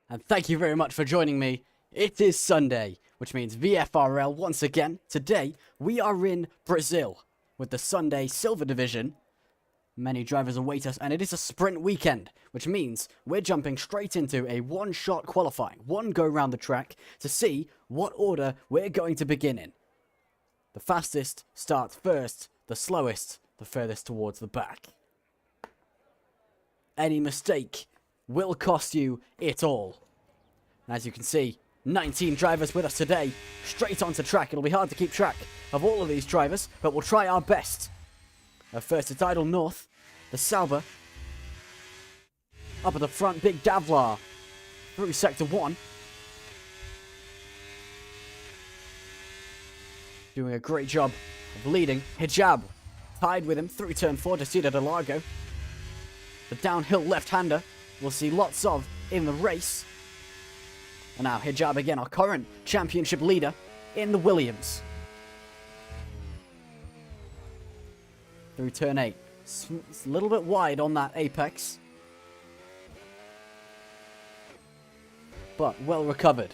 and thank you very much for joining me. It is Sunday, which means VFRL once again. Today, we are in Brazil with the Sunday Silver Division. Many drivers await us, and it is a sprint weekend, which means we're jumping straight into a one-shot qualifying, one go around the track to see what order we're going to begin in. The fastest starts first, the slowest, the furthest towards the back. Any mistake will cost you it all. As you can see, 19 drivers with us today, straight onto track. It'll be hard to keep track of all of these drivers, but we'll try our best. First it's Idle North, the Sauber. Up at the front, Big Davlar through Sector 1. Doing a great job of leading. Hijab tied with him through Turn 4 to Cida de Largo. The downhill left-hander we'll see lots of in the race. And now Hijab again, our current championship leader in the Williams. Through Turn 8. It's a little bit wide on that apex, but well recovered.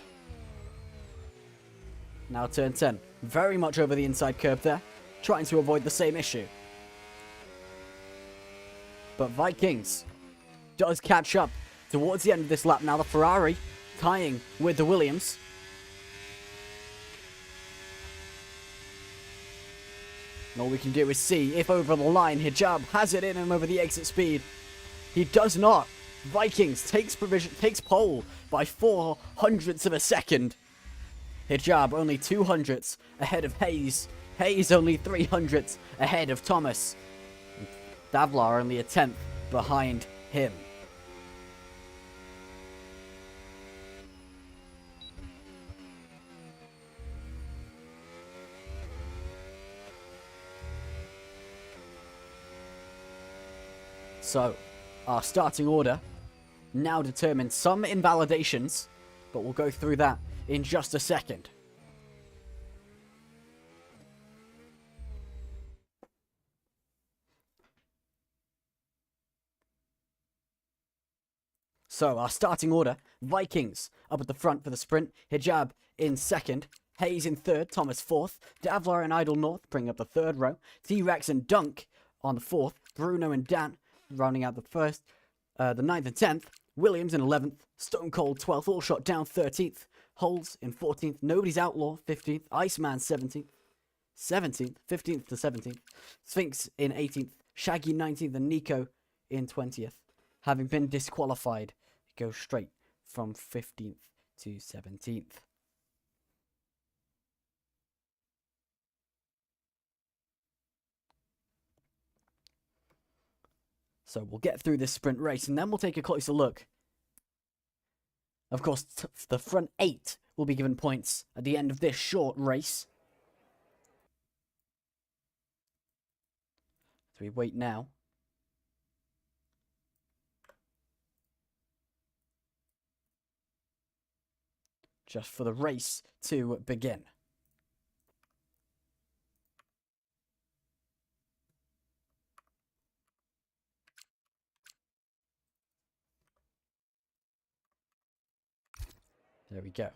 Now Turn 10. Very much over the inside curb there, trying to avoid the same issue. But Vikings does catch up towards the end of this lap. Now the Ferrari tying with the Williams. And all we can do is see if over the line Hijab has it in him over the exit speed. He does not. Vikings takes pole by 0.04 of a second. Hijab only 0.02 ahead of Hayes. Hayes only 0.03 ahead of Thomas. Davlar only a 10th behind him. So, our starting order now determines some invalidations, but we'll go through that in just a second. So, our starting order, Vikings up at the front for the sprint, Hijab in second, Hayes in third, Thomas fourth, Davlar and Idle North bring up the third row, T-Rex and Dunk on the fourth, Bruno and Dan rounding out the first, the 9th and 10th, Williams in 11th, Stone Cold 12th, All Shot down 13th, Holes in 14th, Nobody's Outlaw 15th, Iceman 17th, 15th to 17th, Sphinx in 18th, Shaggy 19th, and Nico in 20th. Having been disqualified, go straight from 15th to 17th. So we'll get through this sprint race and then we'll take a closer look. Of course, the front 8 will be given points at the end of this short race. So we wait now. Just for the race to begin. There we go.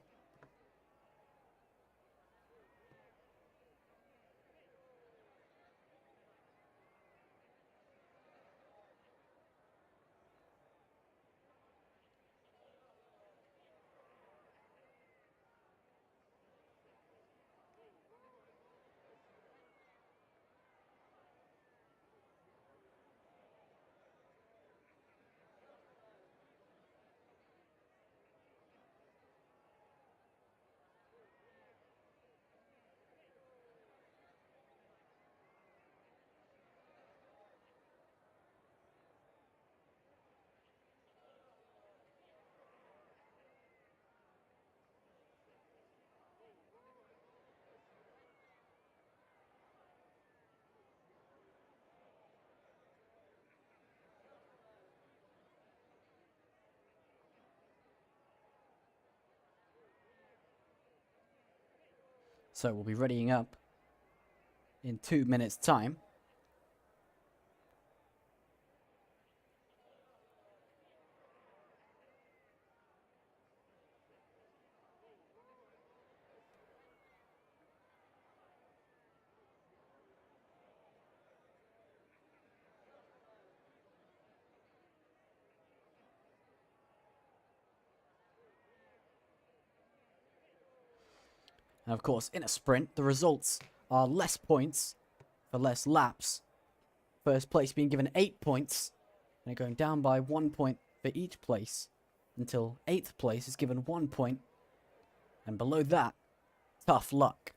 So we'll be readying up in 2 minutes' time. And of course, in a sprint, the results are less points for less laps. First place being given 8 points, and going down by 1 point for each place until 8th place is given 1 point, and below that, tough luck.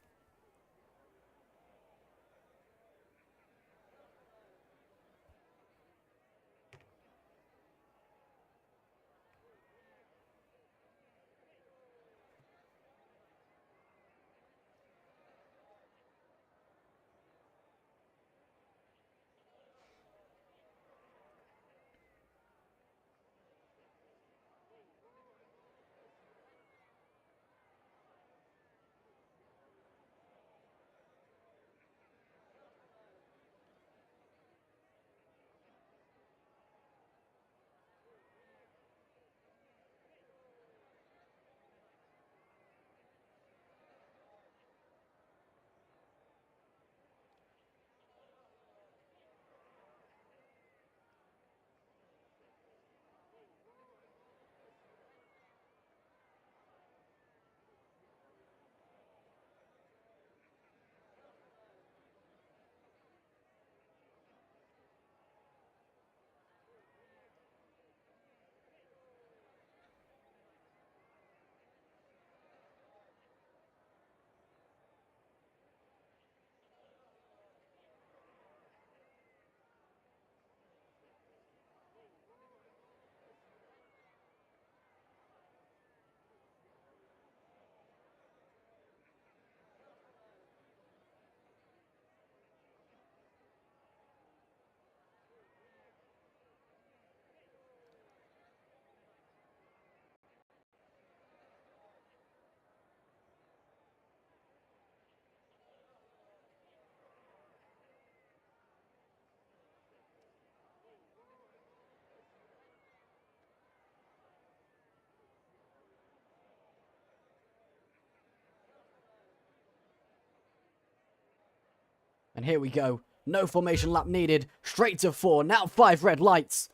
And here we go. No formation lap needed. Straight to 4. Now 5 red lights.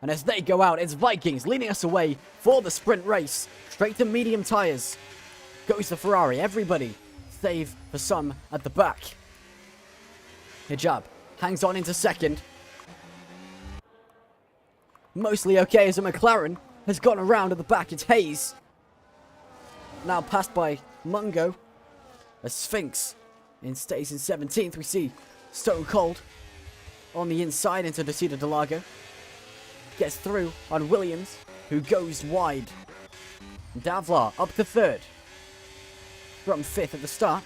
And as they go out, it's Vikings leading us away for the sprint race. Straight to medium tyres. Goes the Ferrari. Everybody, save for some at the back. Hijab hangs on into second. Mostly okay as a McLaren has gone around at the back. It's Hayes. Now passed by Mungo. A Sphinx stays in 17th. We see Stone Cold on the inside into Desida Delago. Gets through on Williams, who goes wide. Davlar up to 3rd. From 5th at the start.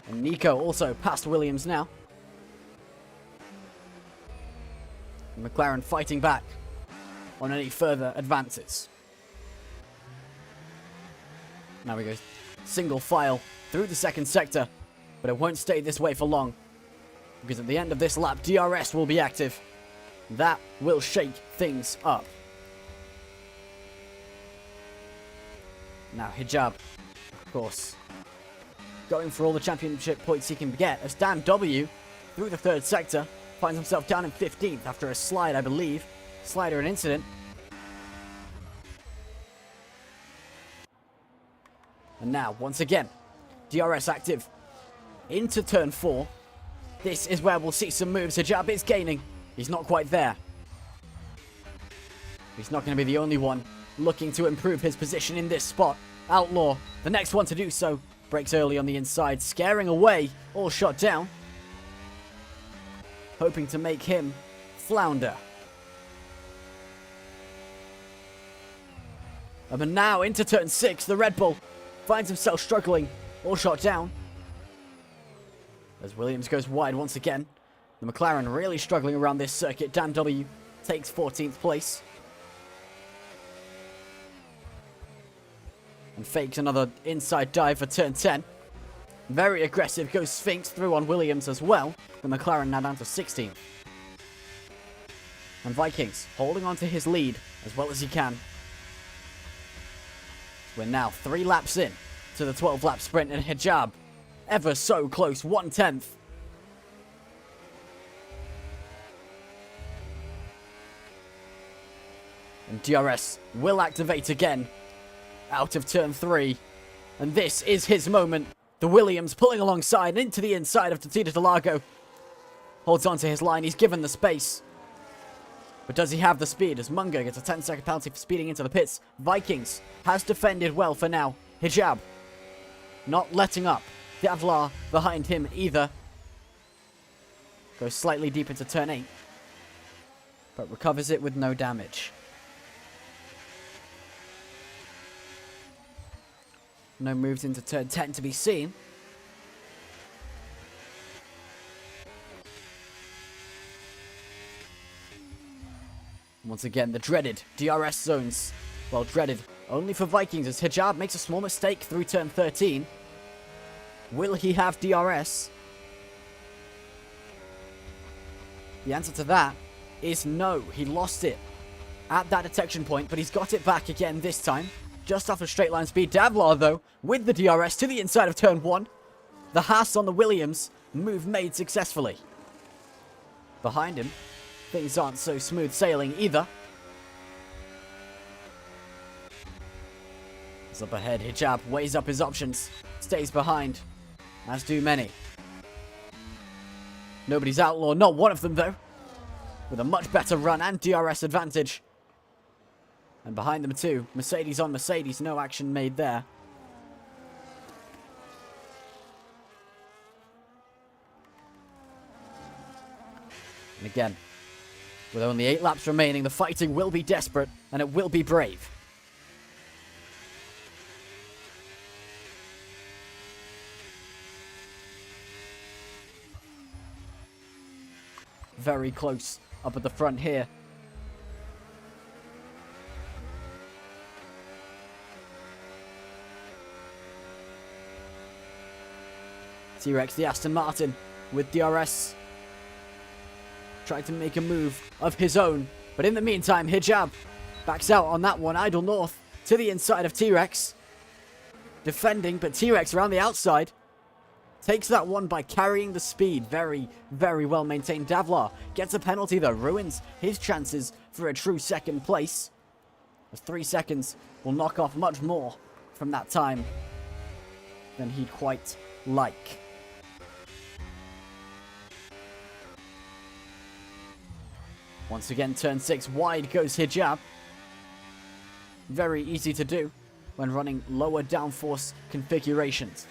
And Nico also past Williams now. And McLaren fighting back on any further advances. Now we go single file through the second sector, but it won't stay this way for long, because at the end of this lap, DRS will be active. That will shake things up. Now Hijab, of course, going for all the championship points he can get, as Dan W, through the third sector, finds himself down in 15th after a slide, I believe. Slide or an incident. And now, once again, DRS active into turn 4. This is where we'll see some moves. Hijab is gaining. He's not quite there. He's not going to be the only one looking to improve his position in this spot. Outlaw, the next one to do so, breaks early on the inside, scaring away, all shot down. Hoping to make him flounder. And now into turn 6, the Red Bull finds himself struggling, all shot down. As Williams goes wide once again. The McLaren really struggling around this circuit. Dan W takes 14th place. And fakes another inside dive for turn 10. Very aggressive, goes Sphinx through on Williams as well. The McLaren now down to 16th. And Vikings holding on to his lead as well as he can. We're now 3 laps in to the 12-lap sprint, and Hijab ever so close, 1/10. And DRS will activate again out of turn 3. And this is his moment. The Williams pulling alongside into the inside of Tito Delago. Holds on to his line. He's given the space. But does he have the speed? As Mungo gets a 10-second penalty for speeding into the pits. Vikings has defended well for now. Hijab not letting up. Davlar behind him either. Goes slightly deep into turn 8. But recovers it with no damage. No moves into turn 10 to be seen. Once again, the dreaded DRS zones. Well, dreaded only for Vikings as Hijab makes a small mistake through turn 13. Will he have DRS? The answer to that is no. He lost it at that detection point, but he's got it back again this time. Just off of straight line speed. Davlar, though, with the DRS to the inside of turn 1. The Haas on the Williams. Move made successfully. Behind him, things aren't so smooth sailing either. As up ahead, Hijab weighs up his options. Stays behind, as do many. Nobody's outlaw, not one of them, though. With a much better run and DRS advantage. And behind them too, Mercedes on Mercedes, no action made there. And again, with only 8 laps remaining, the fighting will be desperate and it will be brave. Very close up at the front here. T-Rex, the Aston Martin, with DRS. Tried to make a move of his own. But in the meantime, Hijab backs out on that one. Idle North to the inside of T-Rex. Defending, but T-Rex around the outside. Takes that one by carrying the speed. Very, very well maintained. Davlar gets a penalty though. Ruins his chances for a true second place. As 3 seconds will knock off much more from that time than he'd quite like. Once again, turn 6 wide goes Hijab. Very easy to do when running lower downforce configurations.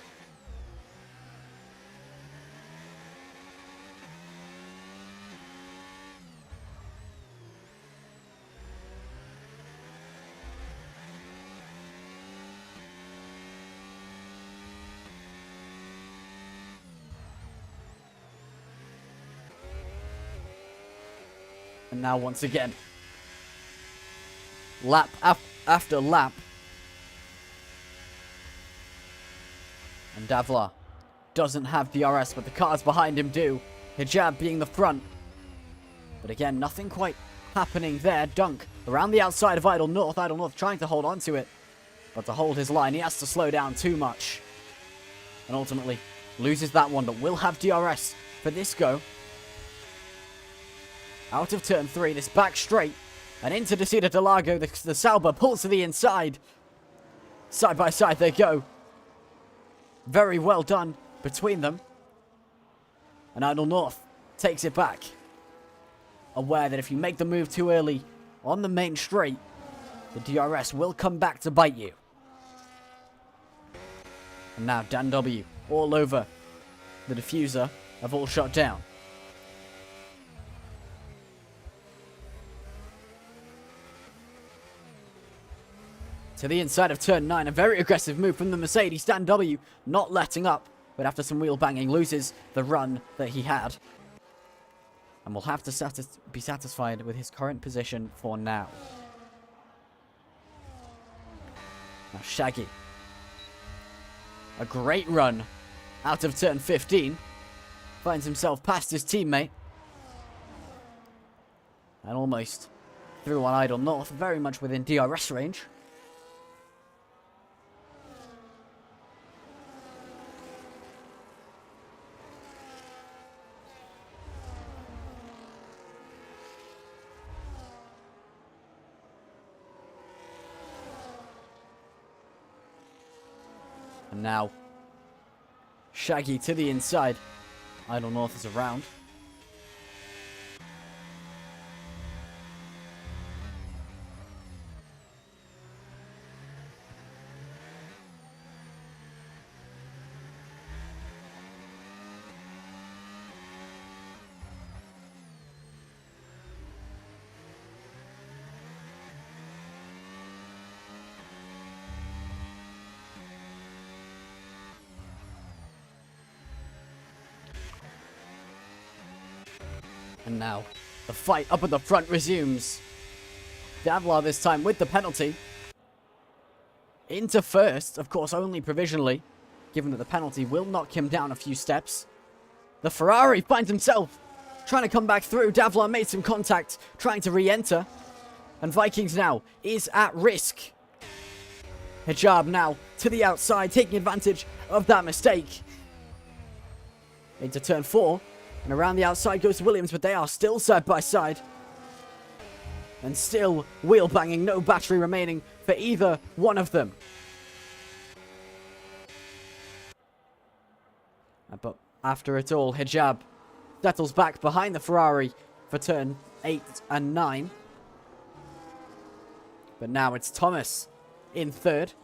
And now once again, lap after lap. And Davlar doesn't have DRS, but the cars behind him do. Hijab being the front. But again, nothing quite happening there. Dunk around the outside of Idle North. Idle North trying to hold on to it. But to hold his line, he has to slow down too much. And ultimately loses that one, but will have DRS for this go. Out of turn 3, this back straight, and into Tito Delago. The Sauber pulls to the inside. Side by side they go. Very well done between them. And Idle North takes it back. Aware that if you make the move too early on the main straight, the DRS will come back to bite you. And now Dan W. all over the diffuser have all shot down. To the inside of turn 9, a very aggressive move from the Mercedes. Dan W not letting up, but after some wheel banging loses the run that he had. And will have to be satisfied with his current position for now. Now Shaggy. A great run out of turn 15. Finds himself past his teammate. And almost through on Idle North, very much within DRS range. And now, Shaggy to the inside. Idle North is around. And now, the fight up at the front resumes. Davlar this time with the penalty. Into first, of course, only provisionally, given that the penalty will knock him down a few steps. The Ferrari finds himself trying to come back through. Davlar made some contact, trying to re-enter. And Vikings now is at risk. Hijab now to the outside, taking advantage of that mistake. Into turn 4. And around the outside goes Williams, but they are still side by side. And still wheel banging, no battery remaining for either one of them. But after it all, Hijab settles back behind the Ferrari for turn 8 and 9. But now it's Thomas in third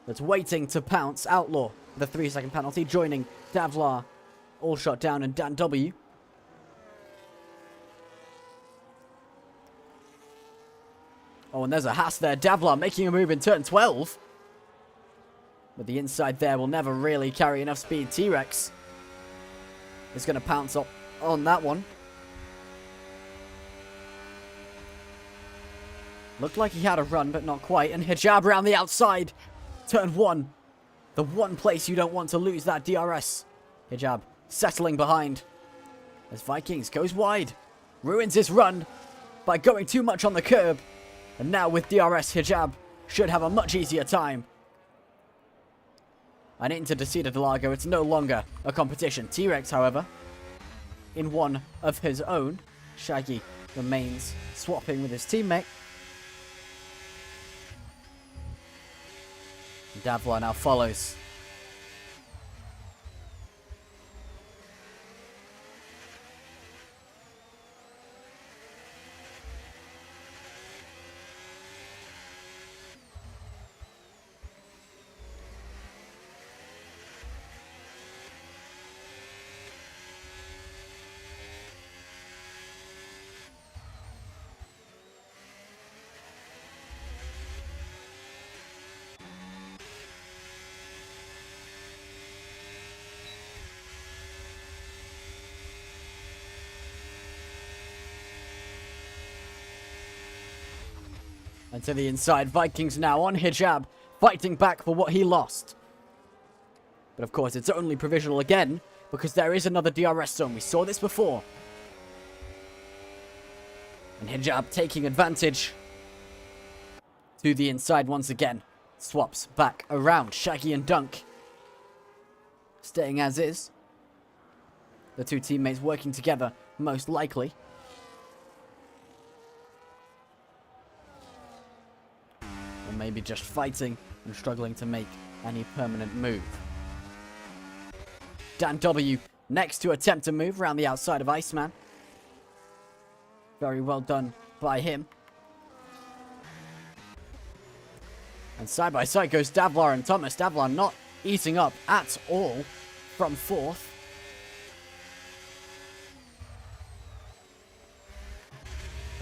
that's waiting to pounce. Outlaw, the 3-second penalty, joining Davlar, All Shot Down, and Dan W. Oh, and there's a Haas there. Davlar making a move in turn 12. But the inside there will never really carry enough speed. T-Rex is going to pounce on that one. Looked like he had a run, but not quite. And Hijab around the outside. Turn 1. The one place you don't want to lose that DRS. Hijab settling behind. As Vikings goes wide. Ruins his run by going too much on the curb. And now with DRS, Hijab should have a much easier time. And into Desida de Largo, it's no longer a competition. T-Rex, however, in one of his own. Shaggy remains swapping with his teammate. Davlar now follows. And to the inside, Vikings now on Hijab, fighting back for what he lost. But of course, it's only provisional again, because there is another DRS zone. We saw this before. And Hijab taking advantage. To the inside once again. Swaps back around. Shaggy and Dunk staying as is. The two teammates working together, most likely. Or maybe just fighting and struggling to make any permanent move. Dan W next to attempt to move around the outside of Iceman. Very well done by him. And side by side goes Davlar and Thomas. Davlar not easing up at all from fourth.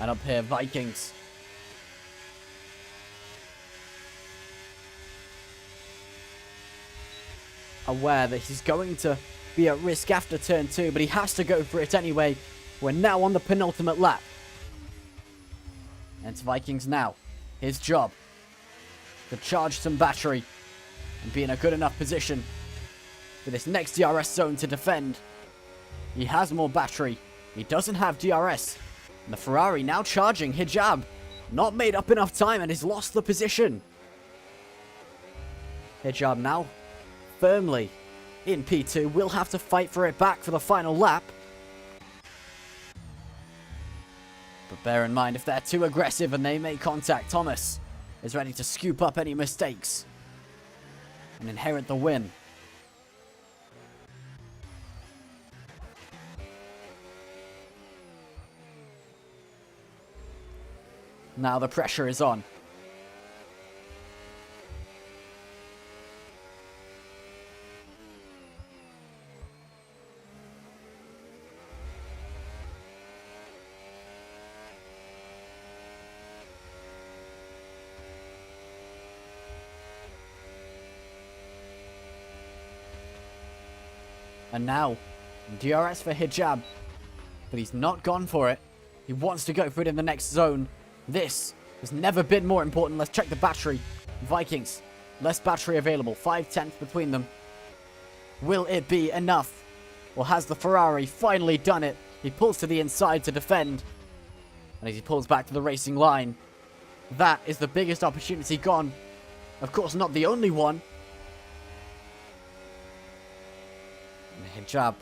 And up here, Vikings. Aware that he's going to be at risk after turn 2, but he has to go for it anyway. We're now on the penultimate lap. And it's Vikings now. His job to charge some battery and be in a good enough position for this next DRS zone to defend. He has more battery. He doesn't have DRS. And the Ferrari now charging. Hijab not made up enough time and has lost the position. Hijab now firmly in P2. Will have to fight for it back for the final lap. But bear in mind, if they're too aggressive and they make contact, Thomas is ready to scoop up any mistakes and inherit the win. Now the pressure is on. And now, DRS for Hijab. But he's not gone for it. He wants to go for it in the next zone. This has never been more important. Let's check the battery. Vikings, less battery available. 5/10 between them. Will it be enough? Or has the Ferrari finally done it? He pulls to the inside to defend. And as he pulls back to the racing line, that is the biggest opportunity gone. Of course, not the only one. And Hijab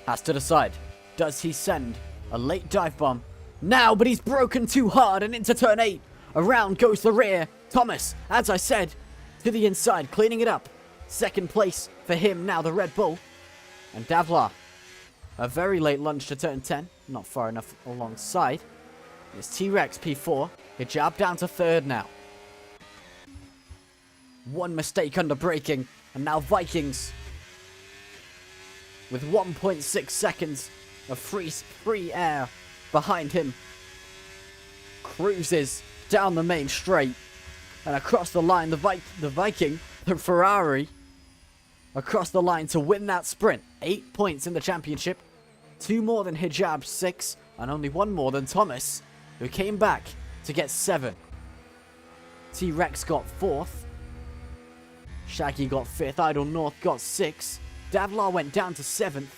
has to decide. Does he send a late dive bomb now? But he's broken too hard and into turn 8. Around goes the rear. Thomas, as I said, to the inside, cleaning it up. Second place for him now, the Red Bull. And Davlar, a very late lunge to turn 10. Not far enough alongside. It's T-Rex P4. Hijab down to third now. One mistake under braking. And now Vikings, with 1.6 seconds of free air behind him, cruises down the main straight and across the line. The Ferrari, across the line to win that sprint. 8 points in the championship, 2 more than Hijab, 6, and only 1 more than Thomas, who came back to get 7. T-Rex got 4th. Shaggy got 5th. Idle North got 6th. Davlar went down to 7th,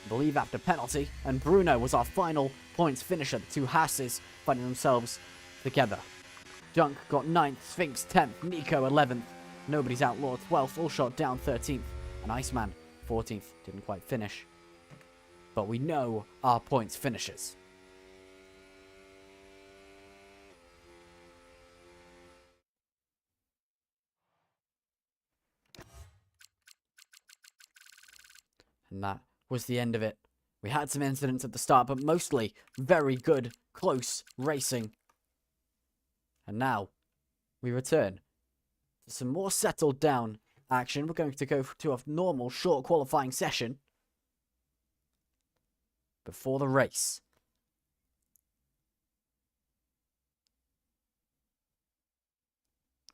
I believe after penalty, and Bruno was our final points finisher. The two Hasses finding themselves together. Dunk got 9th, Sphinx 10th, Nico 11th, Nobody's Outlaw 12th, All Shot Down 13th, and Iceman 14th. Didn't quite finish, but we know our points finishers. And that was the end of it. We had some incidents at the start, but mostly very good, close racing. And now we return to some more settled down action. We're going to go to a normal short qualifying session before the race.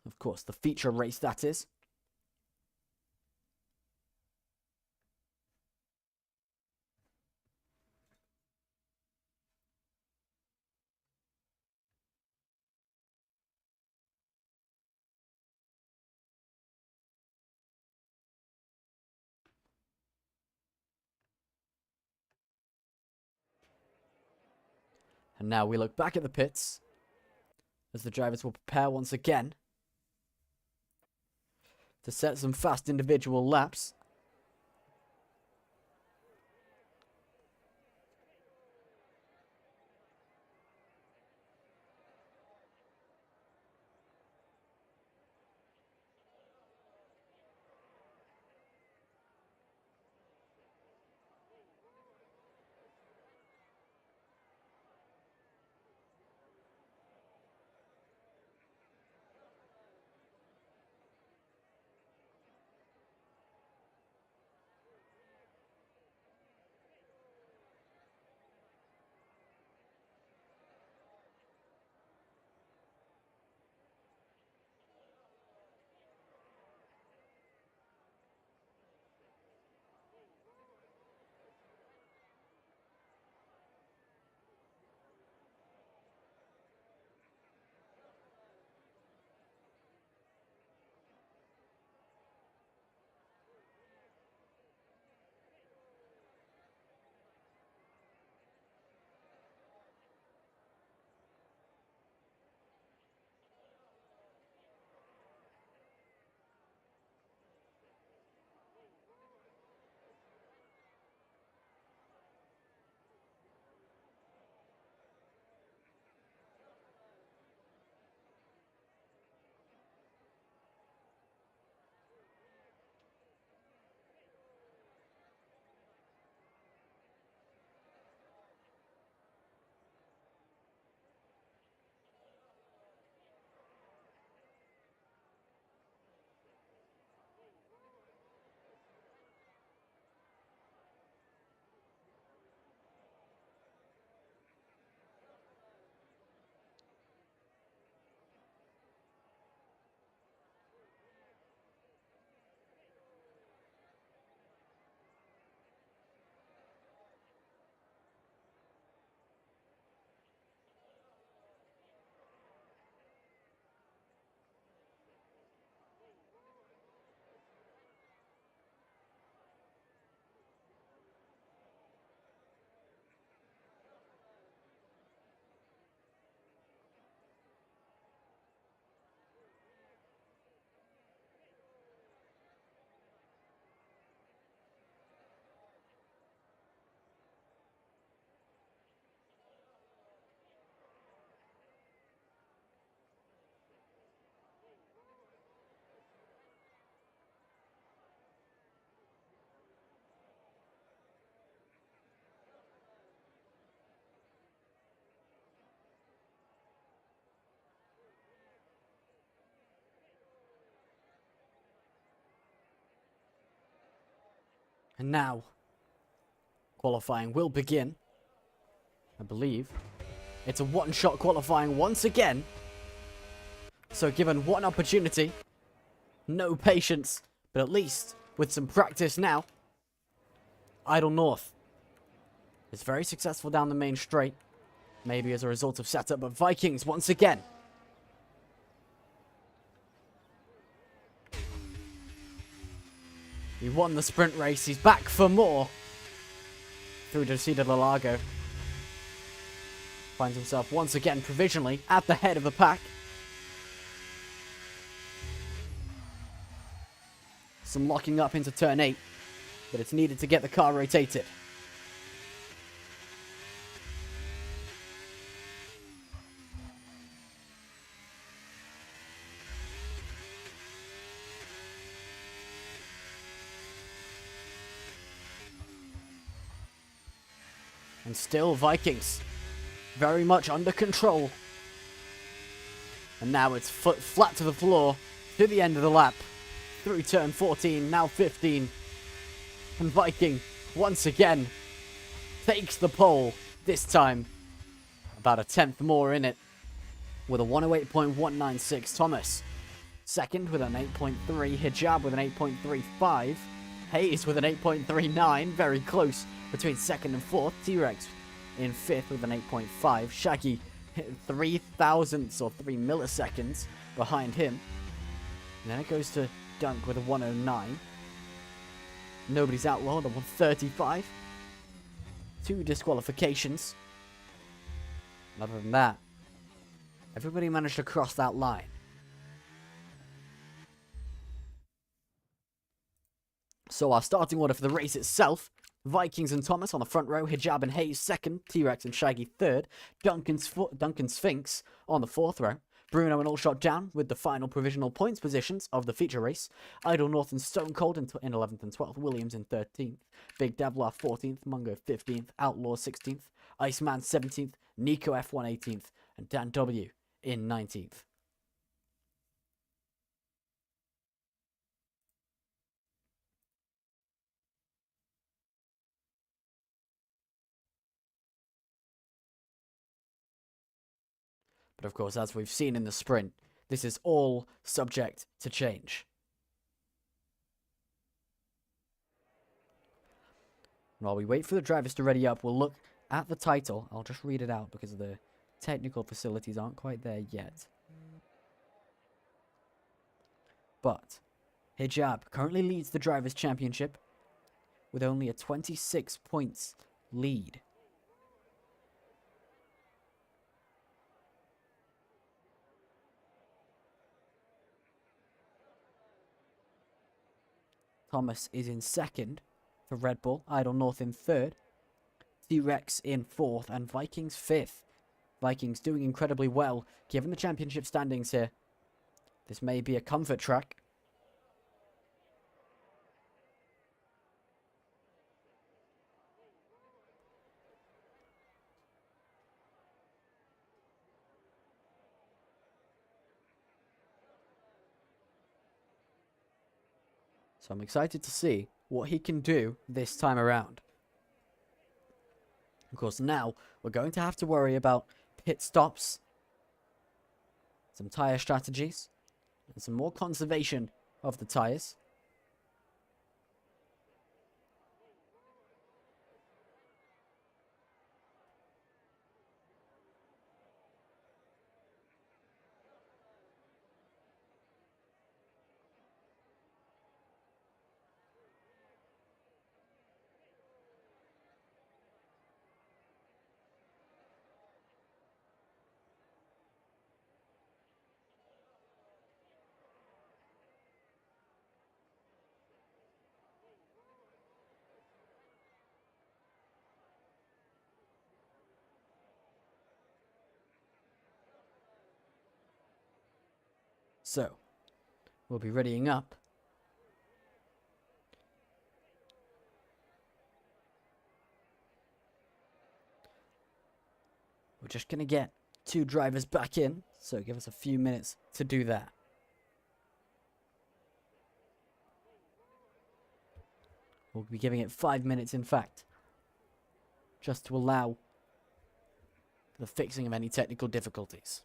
Of course, the feature race, that is. And now we look back at the pits as the drivers will prepare once again to set some fast individual laps. And now, qualifying will begin. I believe it's a one-shot qualifying once again. So given one opportunity, no patience, but at least with some practice now, Idle North is very successful down the main straight. Maybe as a result of setup, but Vikings once again. He won the sprint race. He's back for more. Through Descida de Lago. Finds himself once again provisionally at the head of the pack. Some locking up into turn 8, but it's needed to get the car rotated. And still Vikings very much under control. And now it's foot flat to the floor to the end of the lap. Through turn 14, now 15. And Viking, once again, takes the pole. This time, about a tenth more in it. With a 108.196. Thomas, second with an 8.3. Hijab with an 8.35. Hayes with an 8.39. Very close between second and fourth. T-Rex in fifth with an 8.5. Shaggy 3 thousandths or 3 milliseconds behind him. And then it goes to Dunk with a 109. Nobody's outlawed, a 135. 2 disqualifications. And other than that, everybody managed to cross that line. So our starting order for the race itself: Vikings and Thomas on the front row, Hijab and Hayes second, T-Rex and Shaggy third, Duncan Sphinx on the fourth row, Bruno and Allshot down with the final provisional points positions of the feature race, Idle North and Stone Cold in 11th and 12th, Williams in 13th, Big Davlar 14th, Mungo 15th, Outlaw 16th, Iceman 17th, Nico F1 18th, and Dan W in 19th. But of course, as we've seen in the sprint, this is all subject to change. While we wait for the drivers to ready up, we'll look at the title. I'll just read it out because the technical facilities aren't quite there yet. But Hijab currently leads the Drivers' Championship with only a 26 points lead. Thomas is in second for Red Bull, Idle North in third, T-Rex in fourth, and Vikings fifth. Vikings doing incredibly well given the championship standings here. This may be a comfort track. So I'm excited to see what he can do this time around. Of course, now we're going to have to worry about pit stops, some tyre strategies, and some more conservation of the tyres. So, we'll be readying up. We're just going to get 2 drivers back in, so give us a few minutes to do that. We'll be giving it 5 minutes, in fact, just to allow the fixing of any technical difficulties.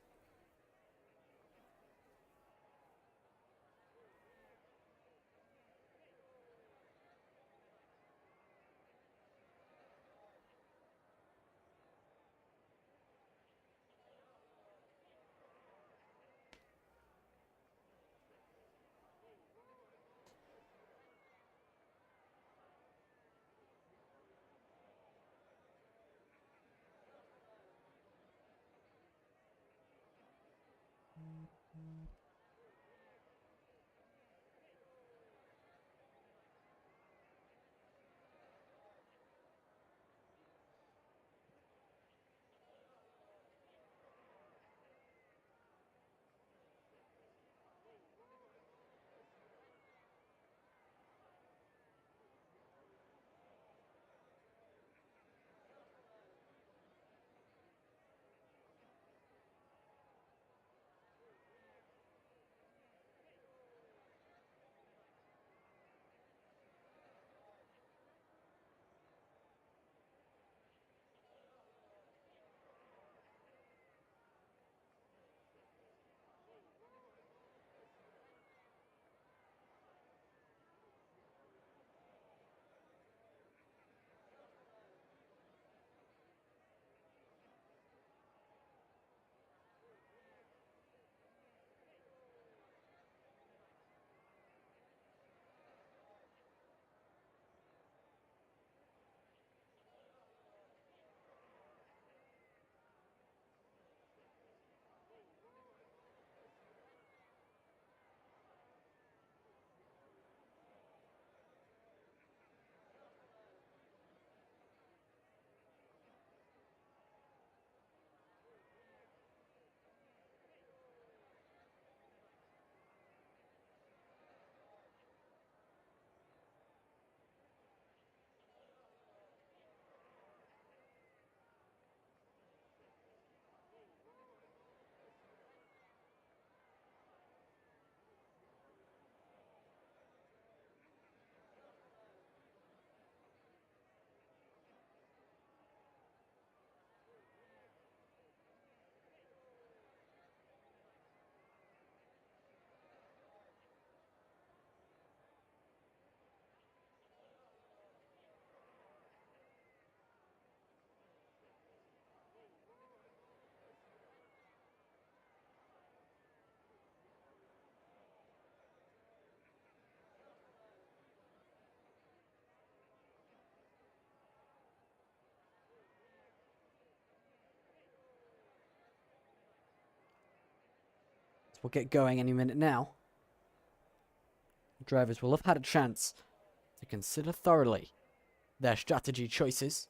We'll get going any minute now. The drivers will have had a chance to consider thoroughly their strategy choices.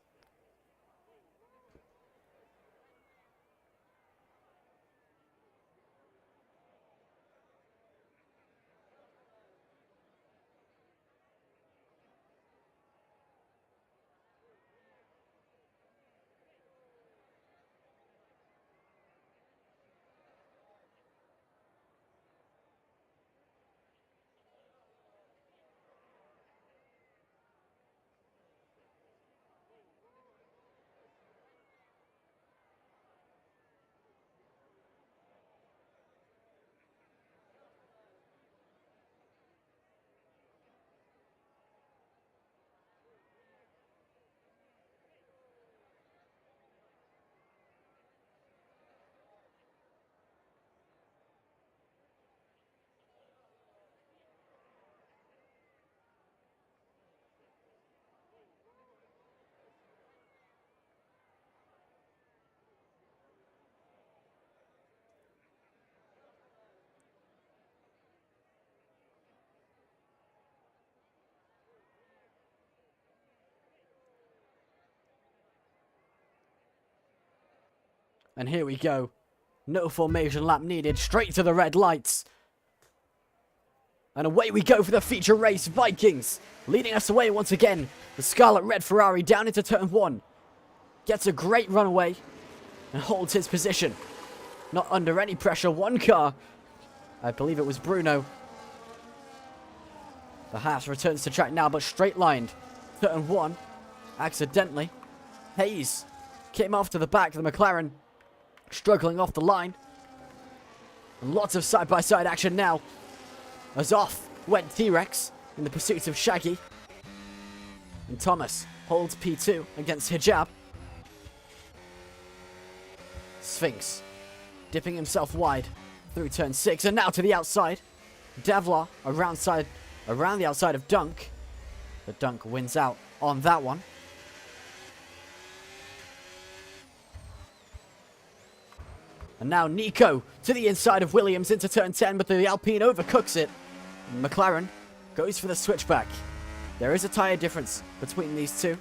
And here we go. No formation lap needed. Straight to the red lights. And away we go for the feature race. Vikings leading us away once again. The Scarlet Red Ferrari down into turn 1. Gets a great runaway and holds his position. Not under any pressure. One car. I believe it was Bruno. The Haas returns to track now, but straight lined. Turn 1. Accidentally. Hayes came off to the back of the McLaren. Struggling off the line. And lots of side-by-side action now. As off went T-Rex in the pursuit of Shaggy. And Thomas holds P2 against Hijab. Sphinx dipping himself wide through turn 6. And now to the outside. Davlar around the outside of Dunk. But Dunk wins out on that one. And now Nico to the inside of Williams into turn 10, but the Alpine overcooks it. McLaren goes for the switchback. There is a tyre difference between these two,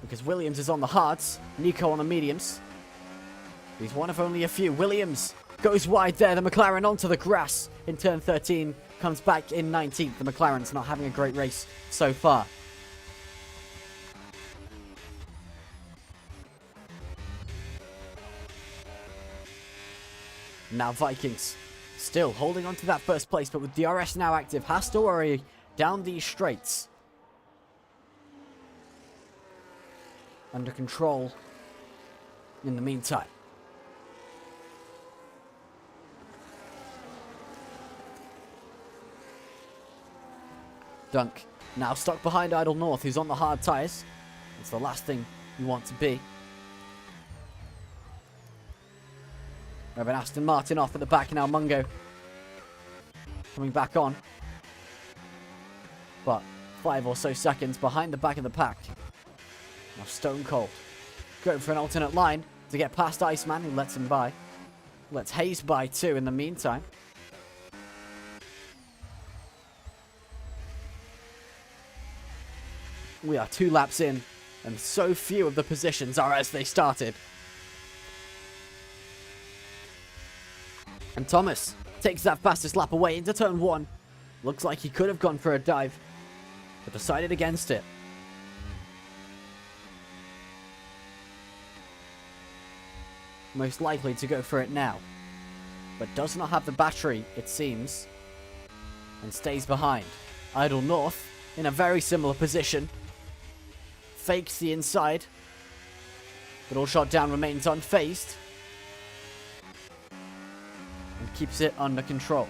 because Williams is on the hards, Nico on the mediums. He's one of only a few. Williams goes wide there. The McLaren onto the grass in turn 13. Comes back in 19th. The McLaren's not having a great race so far. Now Vikings still holding on to that first place, but with DRS now active, has to worry down these straights. Under control in the meantime. Dunk now stuck behind Idle North, who's on the hard tyres. It's the last thing you want to be. We have an Aston Martin off at the back now. Mungo coming back on. But 5 or so seconds behind the back of the pack. Now Stone Cold going for an alternate line to get past Iceman, who lets him by. Lets Hayes by too in the meantime. We are 2 laps in, and so few of the positions are as they started. And Thomas takes that fastest lap away into turn 1. Looks like he could have gone for a dive, but decided against it. Most likely to go for it now, but does not have the battery, it seems, and stays behind. Idle North in a very similar position. Fakes the inside, but All Shot Down remains unfazed and keeps it under control.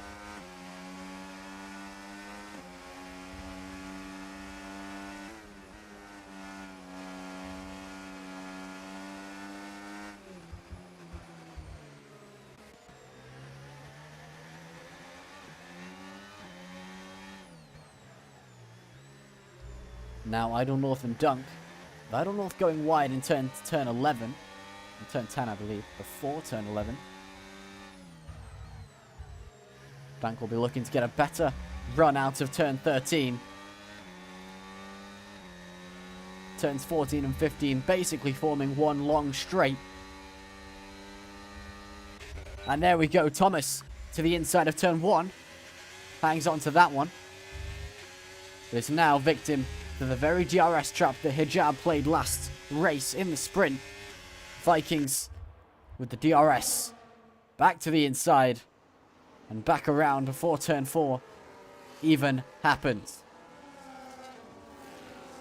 Now Idle North and Dunk. Idle North going wide in turn 11. In turn 10, I believe. Before turn 11. Dunk will be looking to get a better run out of turn 13. Turns 14 and 15 basically forming one long straight. And there we go. Thomas to the inside of turn 1. Hangs on to that one. But is now victim to the very DRS trap that Hijab played last race in the sprint. Vikings with the DRS back to the inside and back around before turn 4 even happens.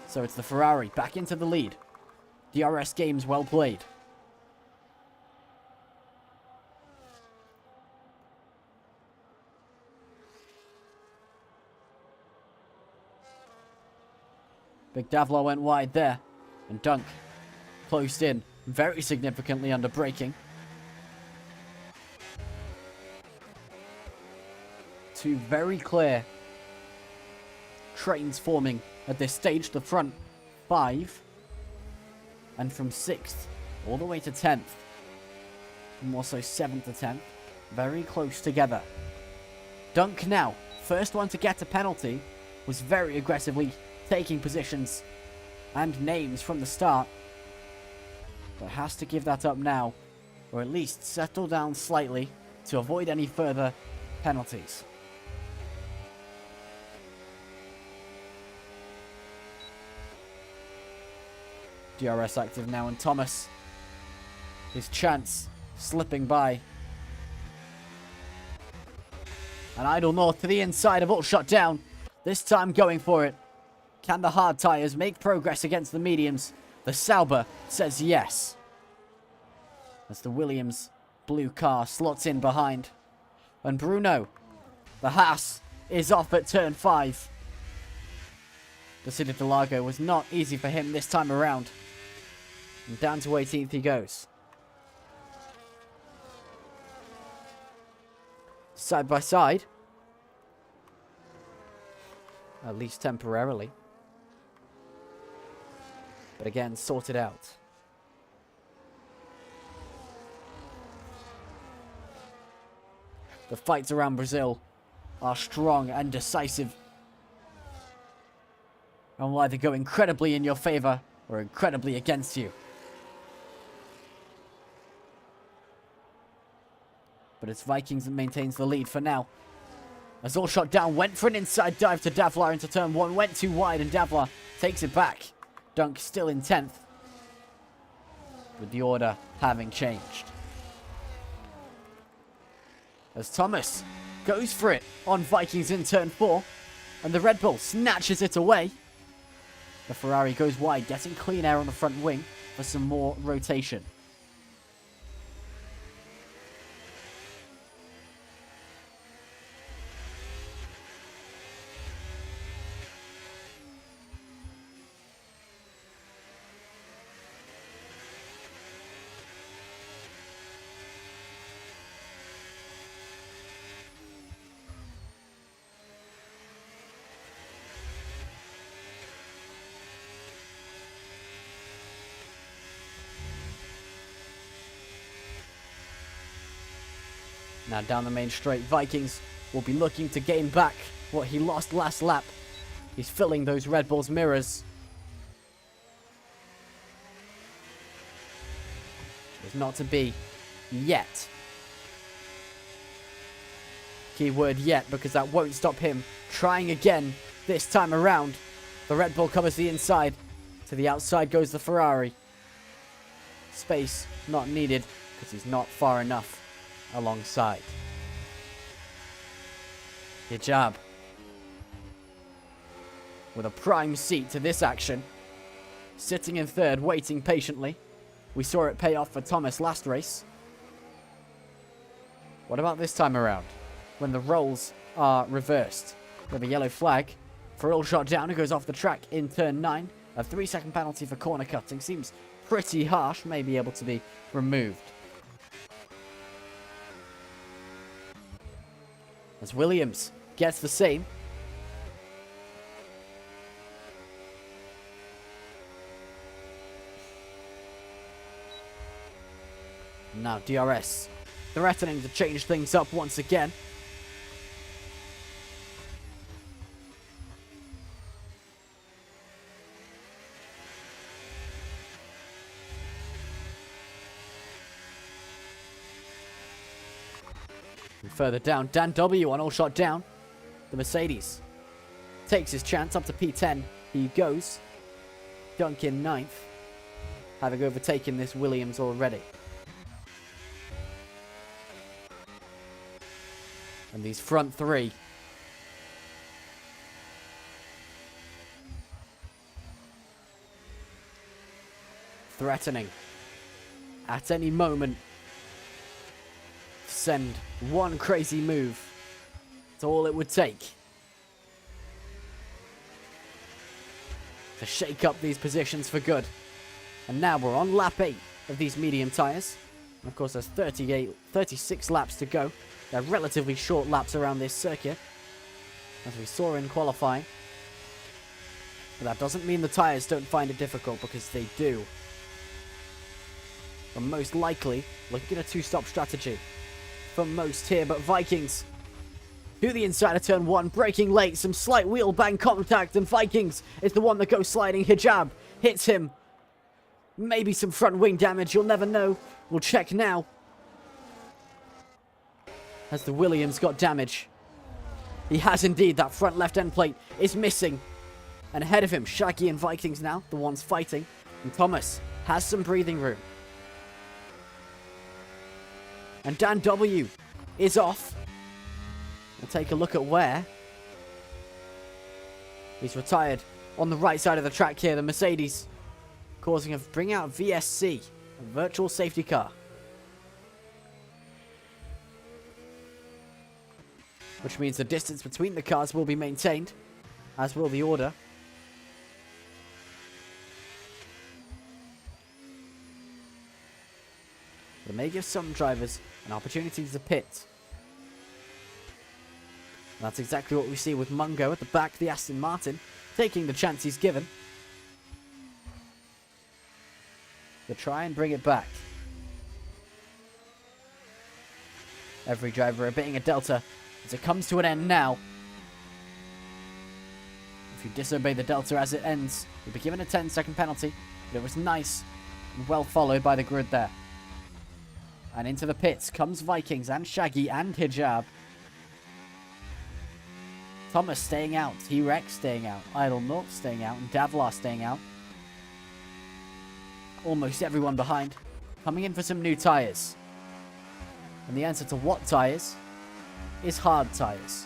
So it's the Ferrari back into the lead. DRS games well played. Big Davlar went wide there, and Dunk closed in very significantly under braking. 2 very clear trains forming at this stage. The front 5, and from 6th all the way to 10th, and also 7th to 10th, very close together. Dunk now, first one to get a penalty, was very aggressively taking positions and names from the start, but has to give that up now, or at least settle down slightly to avoid any further penalties. DRS active now, and Thomas, his chance slipping by. And Idle North to the inside of All Shot Down, this time going for it. Can the hard tyres make progress against the mediums? The Sauber says yes. As the Williams blue car slots in behind. And Bruno, the Haas, is off at turn 5. The City de Lago was not easy for him this time around. And down to 18th he goes. Side by side. At least temporarily. But again, sorted out. The fights around Brazil are strong and decisive. And will either go incredibly in your favor or incredibly against you. But it's Vikings that maintains the lead for now. As all shot down, went for an inside dive to Davlar into turn 1, went too wide and Davlar takes it back. Dunk still in 10th. With the order having changed. As Thomas goes for it on Vikings in turn 4. And the Red Bull snatches it away. The Ferrari goes wide, getting clean air on the front wing for some more rotation. Now down the main straight, Vikings will be looking to gain back what he lost last lap. He's filling those Red Bull's mirrors. It's not to be yet. Keyword yet, because that won't stop him trying again this time around. The Red Bull covers the inside. To the outside goes the Ferrari. Space not needed because he's not far enough alongside. Hijab with a prime seat to this action, sitting in third, waiting patiently. We saw it pay off for Thomas last race. What about this time around, when the roles are reversed? With a yellow flag for all shot down, who goes off the track in turn 9. A 3-second penalty for corner cutting seems pretty harsh, may be able to be removed. As Williams gets the same. Now DRS threatening to change things up once again. And further down, Dan W on all shot down. The Mercedes takes his chance up to P10. He goes. Dunk in 9th, having overtaken this Williams already. And these front three threatening at any moment to send one crazy move. It's all it would take to shake up these positions for good. And now we're on lap 8 of these medium tyres. And of course there's 36 laps to go. They're relatively short laps around this circuit, as we saw in qualifying. But that doesn't mean the tyres don't find it difficult, because they do. But most likely looking at a two-stop strategy for most here. But Vikings to the inside of turn 1, braking late, some slight wheel bang contact, and Vikings is the one that goes sliding. Hijab hits him. Maybe some front wing damage, you'll never know. We'll check now. As the Williams got damage. He has indeed. That front left end plate is missing. And ahead of him, Shaggy and Vikings now, the ones fighting. And Thomas has some breathing room. And Dan W is off. We'll take a look at where. He's retired on the right side of the track here. The Mercedes causing a bring out VSC, a virtual safety car. Which means the distance between the cars will be maintained, as will the order. But it may give some drivers an opportunity to pit. And that's exactly what we see with Mungo at the back, the Aston Martin, taking the chance he's given. To try and bring it back. Every driver obeying a delta as it comes to an end now. If you disobey the delta as it ends, you'll be given a 10-second penalty. But it was nice and well followed by the grid there. And into the pits comes Vikings and Shaggy and Hijab. Thomas staying out, T-Rex staying out, Idle North staying out, and Davlar staying out. Almost everyone behind. Coming in for some new tyres. And the answer to what tyres is hard tyres.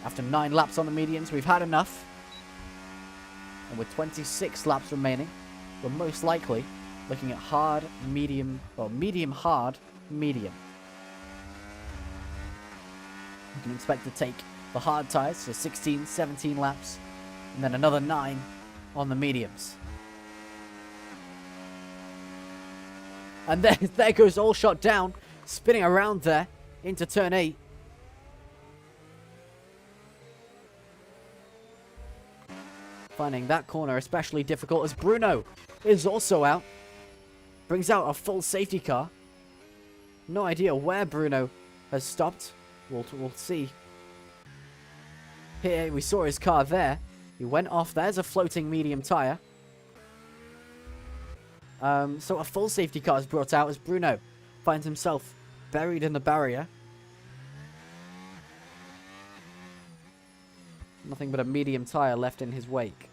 After 9 laps on the mediums, we've had enough. And with 26 laps remaining, we're most likely looking at hard, medium, or medium, hard, medium. You can expect to take the hard tyres for 16, 17 laps, and then another 9 on the mediums. And there goes All Shot down, spinning around there into turn 8. Finding that corner especially difficult as Bruno is also out. Brings out a full safety car. No idea where Bruno has stopped. We'll see. Here we saw his car there. He went off. There's a floating medium tyre. So a full safety car is brought out as Bruno finds himself buried in the barrier. Nothing but a medium tyre left in his wake.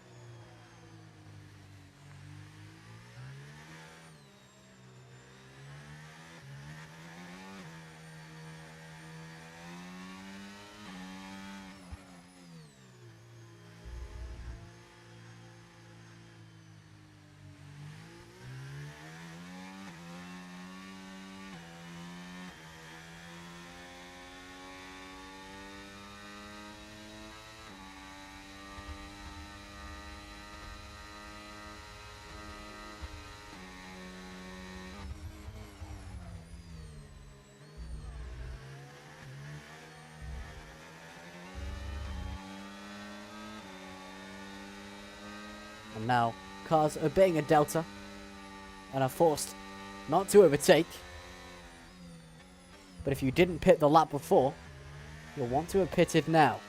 And now, cars obeying a delta and are forced not to overtake. But if you didn't pit the lap before, you'll want to have pitted now.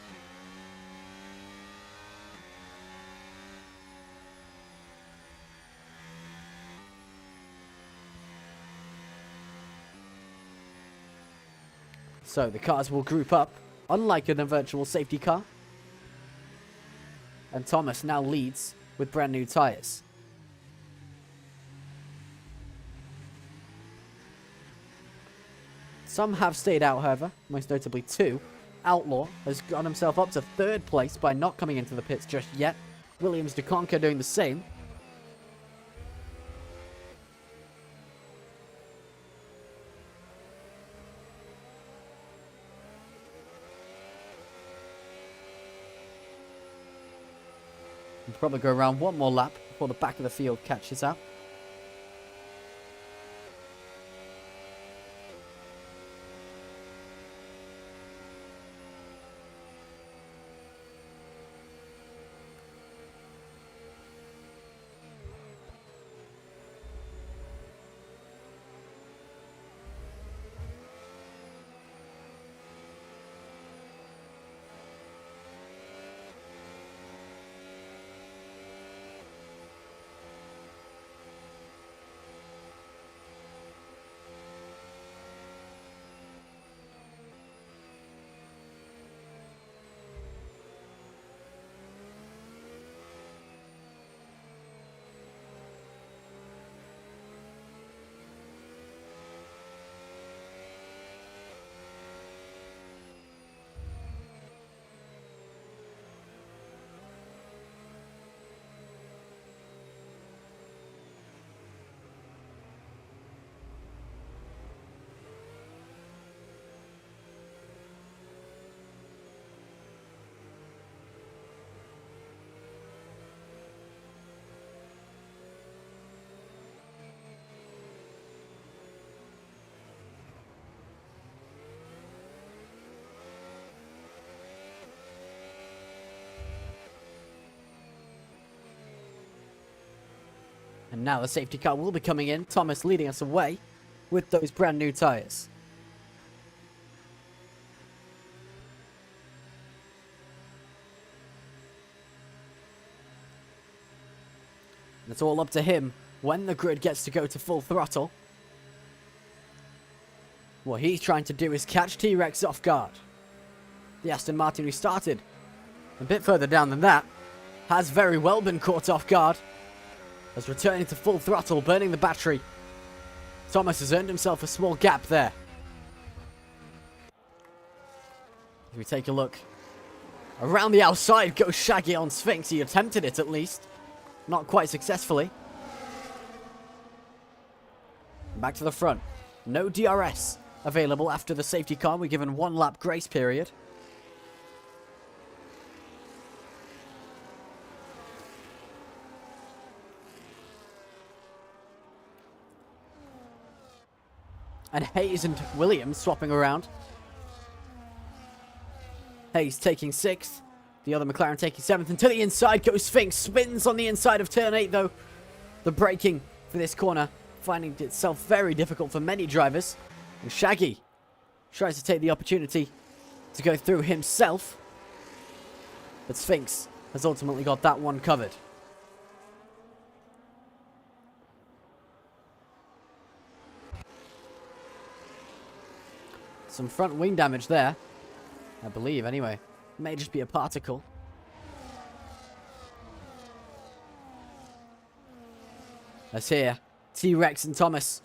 So the cars will group up, unlike in a virtual safety car. And Thomas now leads with brand new tyres. Some have stayed out, however, most notably 2. Outlaw has got himself up to 3rd place by not coming into the pits just yet. Williams DeConca doing the same. We'll probably go around one more lap before the back of the field catches up. And now the safety car will be coming in. Thomas leading us away with those brand new tyres. It's all up to him when the grid gets to go to full throttle. What he's trying to do is catch T-Rex off guard. The Aston Martin, who started a bit further down than that, has very well been caught off guard as returning to full throttle, burning the battery. Thomas has earned himself a small gap there. If we take a look, around the outside goes Shaggy on Sphinx. He attempted it at least. Not quite successfully. Back to the front. No DRS available after the safety car. We're given 1 lap grace period. And Hayes and Williams swapping around. Hayes taking 6th. The other McLaren taking 7th. And to the inside goes Sphinx. Spins on the inside of turn 8 though. The braking for this corner finding itself very difficult for many drivers. And Shaggy tries to take the opportunity to go through himself. But Sphinx has ultimately got that one covered. Some front wing damage there. I believe, anyway. May just be a particle. As here, T-Rex and Thomas.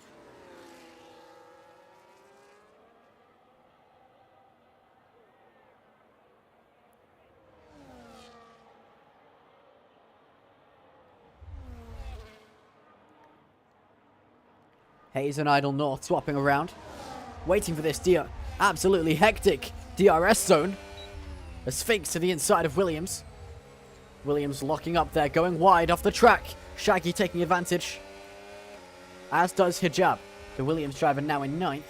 Hayes and Idle North swapping around. Waiting for this absolutely hectic DRS zone. A Sphinx to the inside of Williams. Williams locking up there, going wide off the track. Shaggy taking advantage. As does Hijab. The Williams driver now in 9th.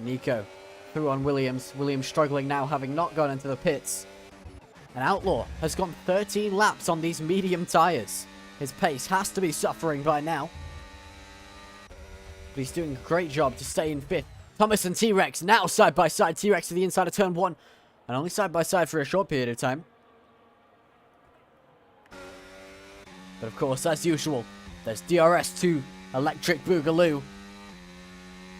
Nico through on Williams. Williams struggling now, having not gone into the pits. And Outlaw has gone 13 laps on these medium tyres. His pace has to be suffering by now. But he's doing a great job to stay in 5th. Thomas and T-Rex now side by side. T-Rex to the inside of turn 1. And only side by side for a short period of time. But of course, as usual, there's DRS2 Electric Boogaloo.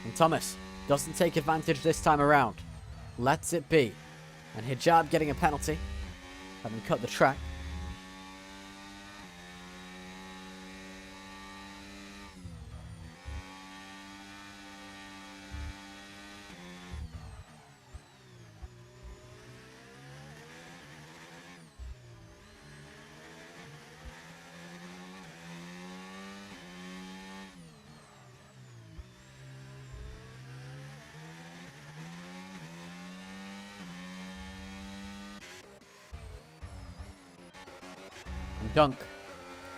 And Thomas doesn't take advantage this time around. Lets it be. And Hijab getting a penalty, having cut the track. Dunk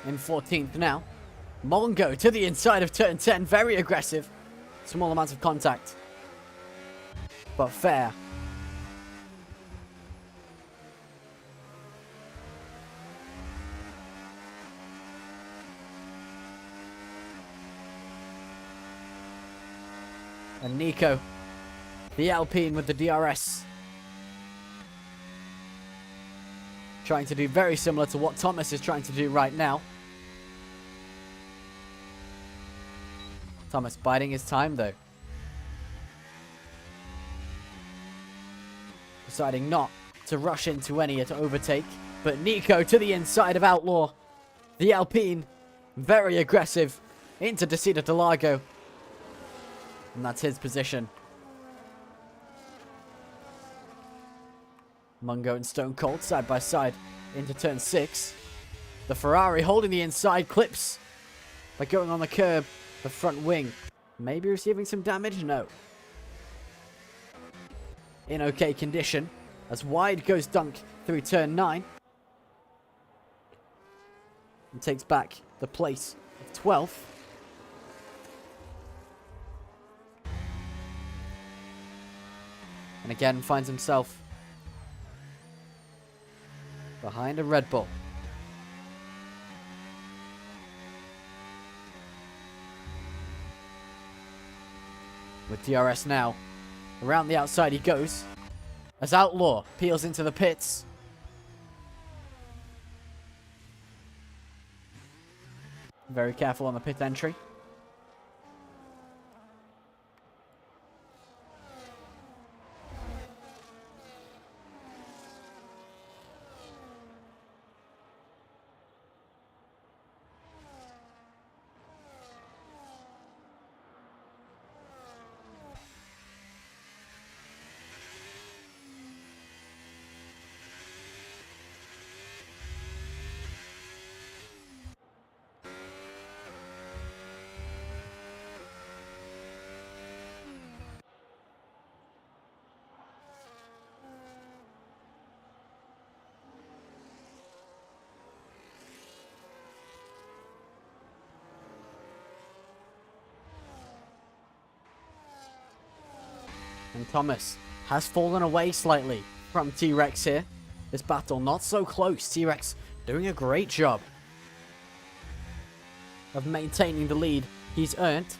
in 14th now. Mongo to the inside of turn 10. Very aggressive. Small amounts of contact, but fair. And Nico, the Alpine with the DRS. Trying to do very similar to what Thomas is trying to do right now. Thomas biding his time though. Deciding not to rush into any to overtake. But Nico to the inside of Outlaw. The Alpine, very aggressive, into Desida de Largo. And that's his position. Mungo and Stone Cold side by side into turn 6. The Ferrari holding the inside, clips by going on the curb. The front wing maybe receiving some damage? No. in okay condition. As wide goes Dunk through turn 9. And takes back the place of 12th. And again finds himself behind a Red Bull. With DRS now, around the outside he goes, as Outlaw peels into the pits. Very careful on the pit entry. And Thomas has fallen away slightly from T-Rex here. This battle not so close. T-Rex doing a great job of maintaining the lead he's earned.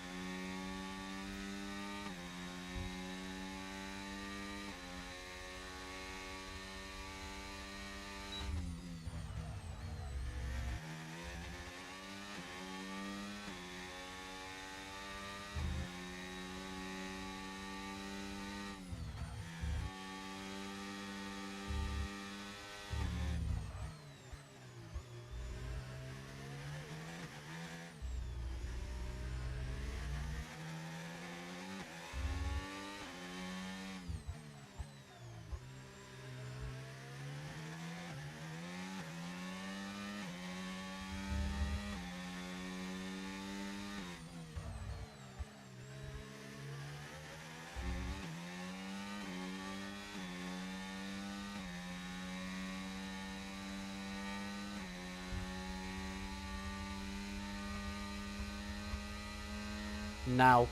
Now,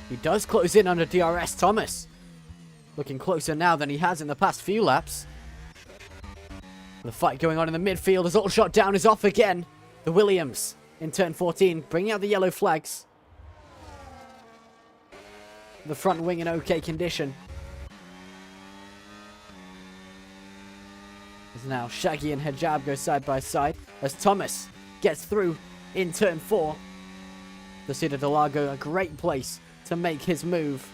he does close in under DRS. Thomas looking closer now than he has in the past few laps. The fight going on in the midfield as Aldershot down is off again. The Williams in turn 14, bringing out the yellow flags. The front wing in okay condition. As now Shaggy and Hijab go side by side as Thomas gets through in turn 4. The Cida del Lago, a great place to make his move.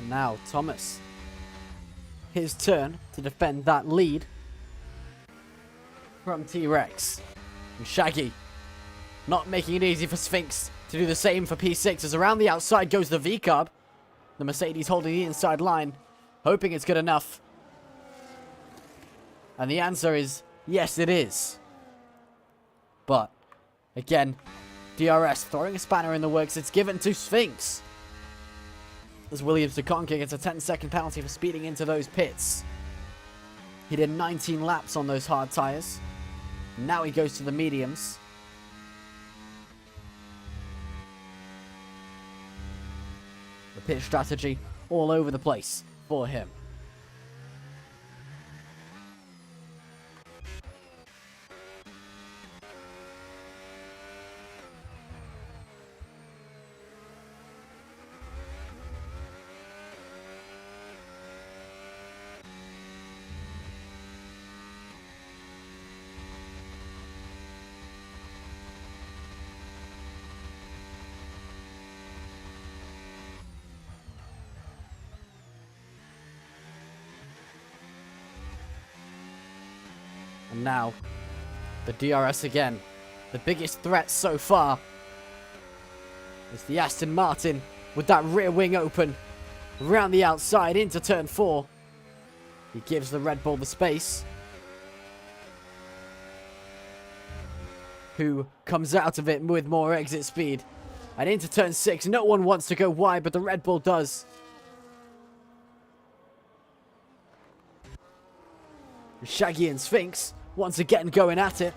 Now Thomas, his turn to defend that lead from T-Rex. And Shaggy not making it easy for Sphinx to do the same for P6 as around the outside goes the V-Carb. The Mercedes holding the inside line, hoping it's good enough. And the answer is yes, it is. But again, DRS throwing a spanner in the works. It's given to Sphinx. As Williams to Conker gets a 10-second penalty for speeding into those pits. He did 19 laps on those hard tyres. Now he goes to the mediums. The pit strategy all over the place for him. Now, the DRS again. The biggest threat so far is the Aston Martin with that rear wing open. Around the outside into turn 4. He gives the Red Bull the space. Who comes out of it with more exit speed. And into turn 6. No one wants to go wide, but the Red Bull does. Shaggy and Sphinx once again going at it.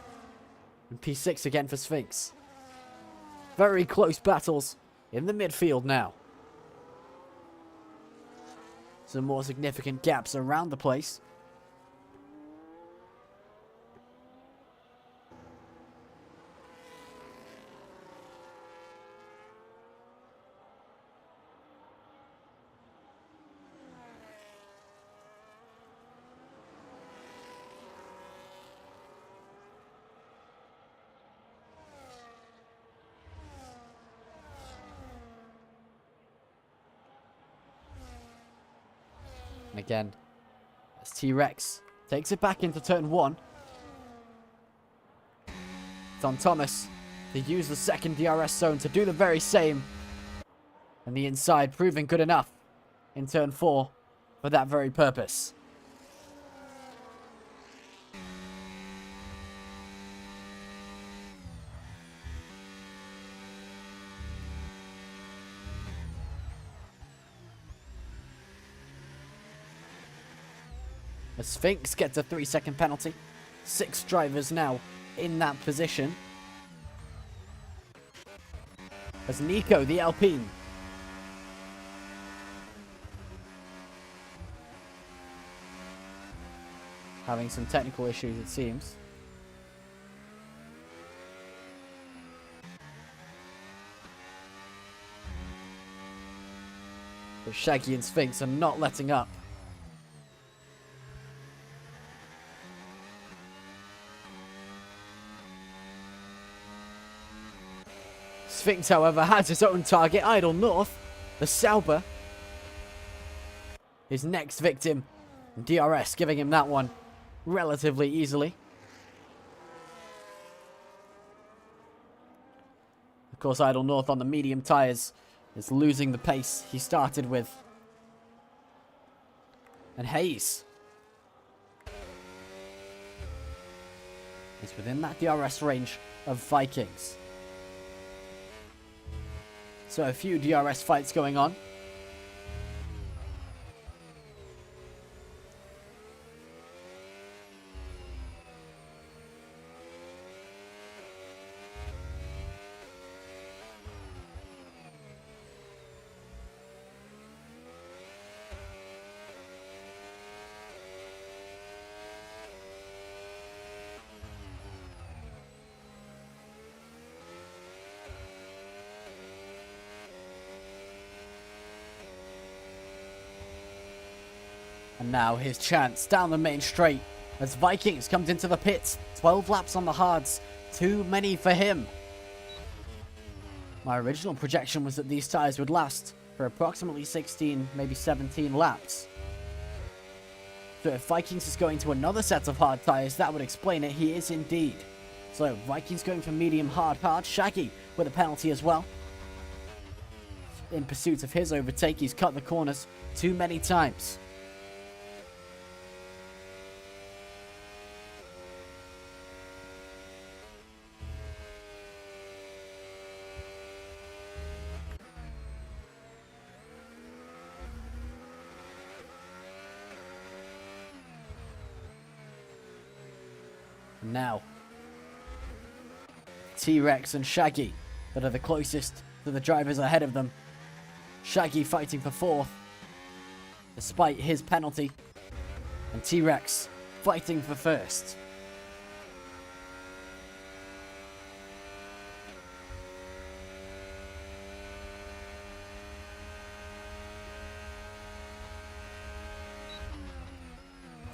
And P6 again for Sphinx. Very close battles in the midfield now. Some more significant gaps around the place. And again, as T-Rex takes it back into turn 1. It's on Thomas to use the second DRS zone to do the very same. And the inside proving good enough in turn 4 for that very purpose. The Sphinx gets a 3-second penalty. 6 drivers now in that position. As Nico, the Alpine, having some technical issues, it seems. But Shaggy and Sphinx are not letting up. Sphinx, however, has his own target, Idle North. The Sauber, his next victim. DRS giving him that one relatively easily. Of course, Idle North on the medium tyres is losing the pace he started with. And Hayes is within that DRS range of Vikings. So a few DRS fights going on. And now his chance down the main straight as Vikings comes into the pits. 12 laps on the hards. Too many for him. My original projection was that these tyres would last for approximately 16, maybe 17 laps. So if Vikings is going to another set of hard tyres, that would explain it. He is indeed. So Vikings going for medium hard. Shaggy with a penalty as well. In pursuit of his overtake, he's cut the corners too many times. Now, T-Rex and Shaggy that are the closest to the drivers ahead of them. Shaggy fighting for 4th, despite his penalty, and T-Rex fighting for 1st.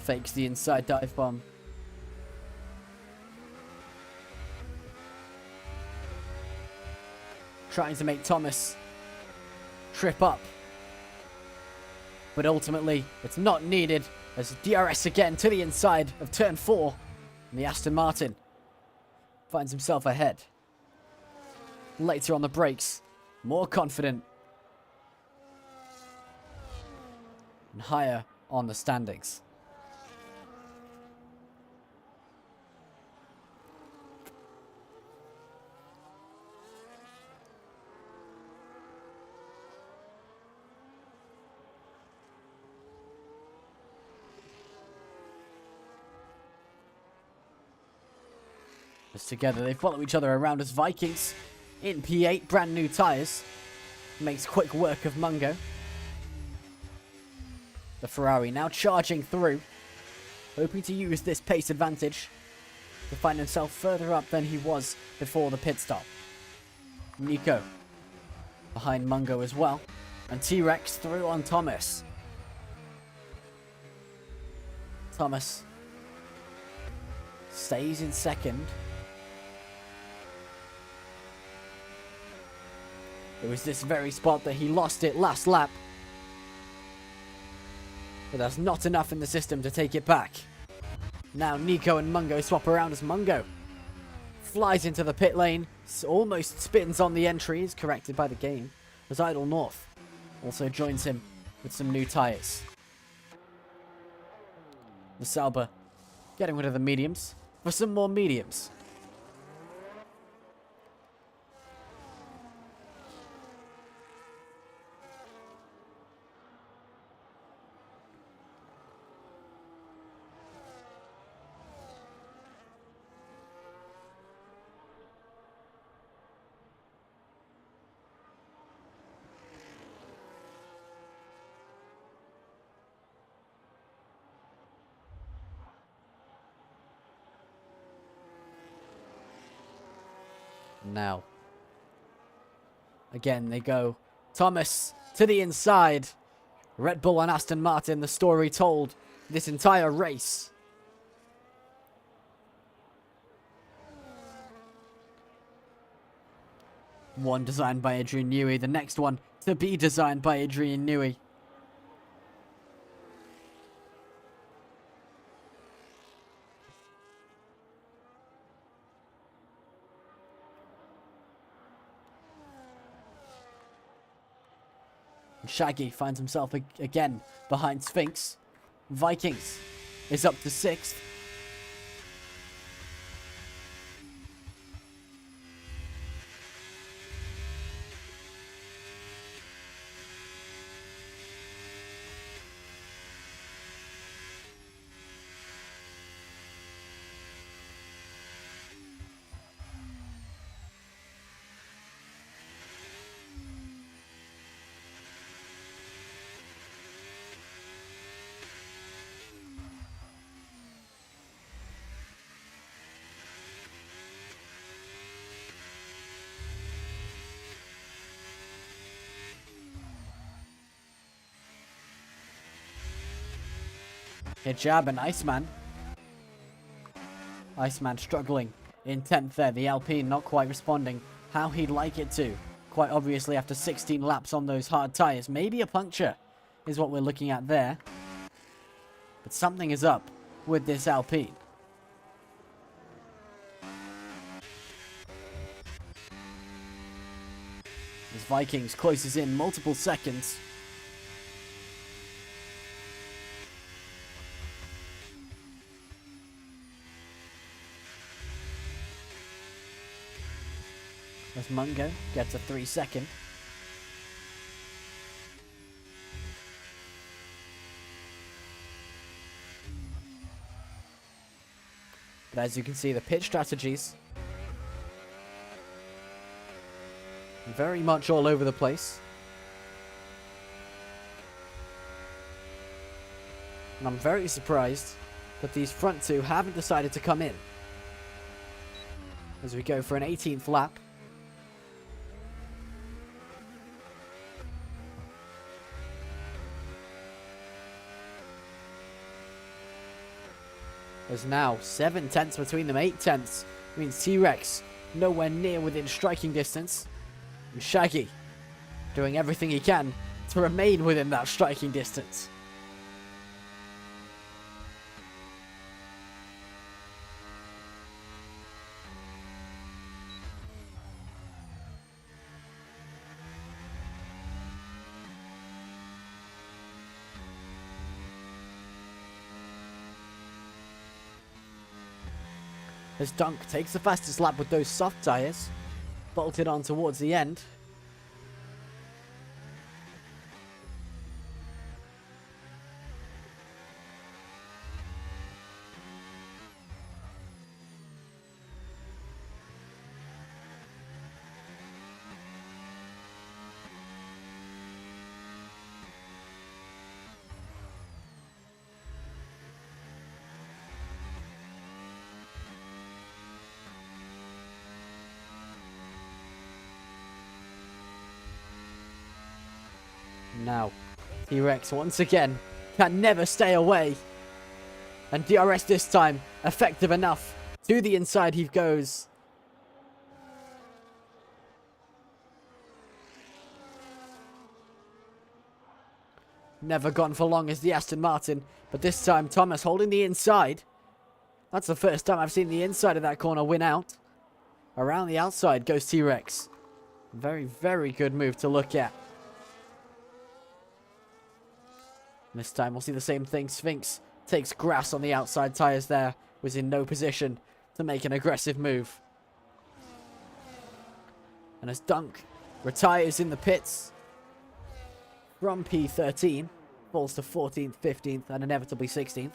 Fakes the inside dive bomb. Trying to make Thomas trip up. But ultimately, it's not needed as DRS again to the inside of turn 4. And the Aston Martin finds himself ahead. Later on the brakes, more confident. And higher on the standings. As together they follow each other around as Vikings in P8, brand new tyres. Makes quick work of Mungo. The Ferrari now charging through, hoping to use this pace advantage to find himself further up than he was before the pit stop. Nico behind Mungo as well, and T-Rex through on Thomas. Thomas stays in second. It was this very spot that he lost it last lap. But that's not enough in the system to take it back. Now Nico and Mungo swap around as Mungo flies into the pit lane. Almost spins on the entry. Is corrected by the game. As Idle North also joins him with some new tyres. The Sauber getting rid of the mediums for some more mediums. Now, again they go. Thomas to the inside. Red Bull and Aston Martin, the story told this entire race. One designed by Adrian Newey, the next one to be designed by Adrian Newey. Shaggy finds himself again behind Sphinx. Vikings is up to 6th. Hijab and Iceman. Iceman struggling in 10th there. The Alpine not quite responding how he'd like it to. Quite obviously after 16 laps on those hard tyres. Maybe a puncture is what we're looking at there. But something is up with this Alpine. As Vikings closes in multiple seconds. As Mungo gets a 3-second. But as you can see, the pit strategies very much all over the place. And I'm very surprised that these front two haven't decided to come in. As we go for an 18th lap. There's now 7 tenths between them, 8 tenths. Means T-Rex nowhere near within striking distance. And Shaggy doing everything he can to remain within that striking distance. as Dunk takes the fastest lap with those soft tyres. Bolted on towards the end. Now, T-Rex once again can never stay away. And DRS this time, effective enough. To the inside he goes. Never gone for long as the Aston Martin. But this time Thomas holding the inside. That's the first time I've seen the inside of that corner win out. Around the outside goes T-Rex. Very, very good move to look at. This time we'll see the same thing. Sphinx takes grass on the outside tyres there. Was in no position to make an aggressive move. And as Dunk retires in the pits from P13, falls to 14th, 15th, and inevitably 16th.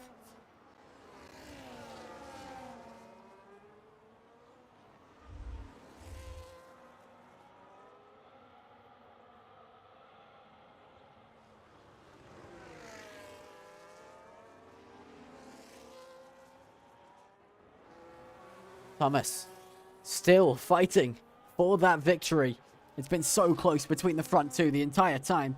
Thomas still fighting for that victory. It's been so close between the front two the entire time.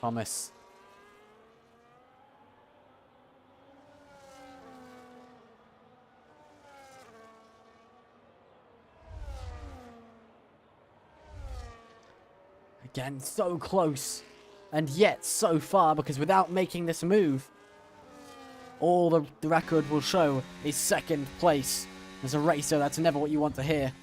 Thomas. Again, so close. And yet so far, because without making this move, all the record will show is second place. As a racer, that's never what you want to hear.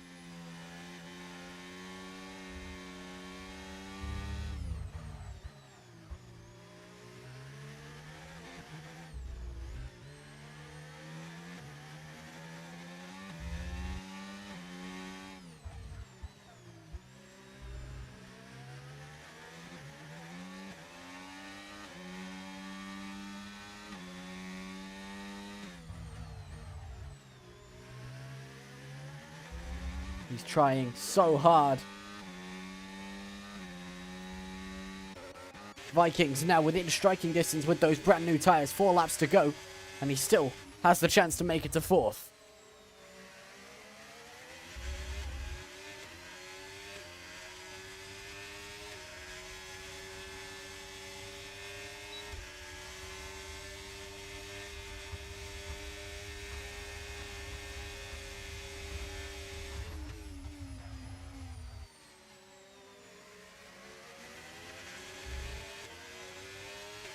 He's trying so hard. Vikings now within striking distance with those brand new tyres. 4 laps to go. And he still has the chance to make it to 4th.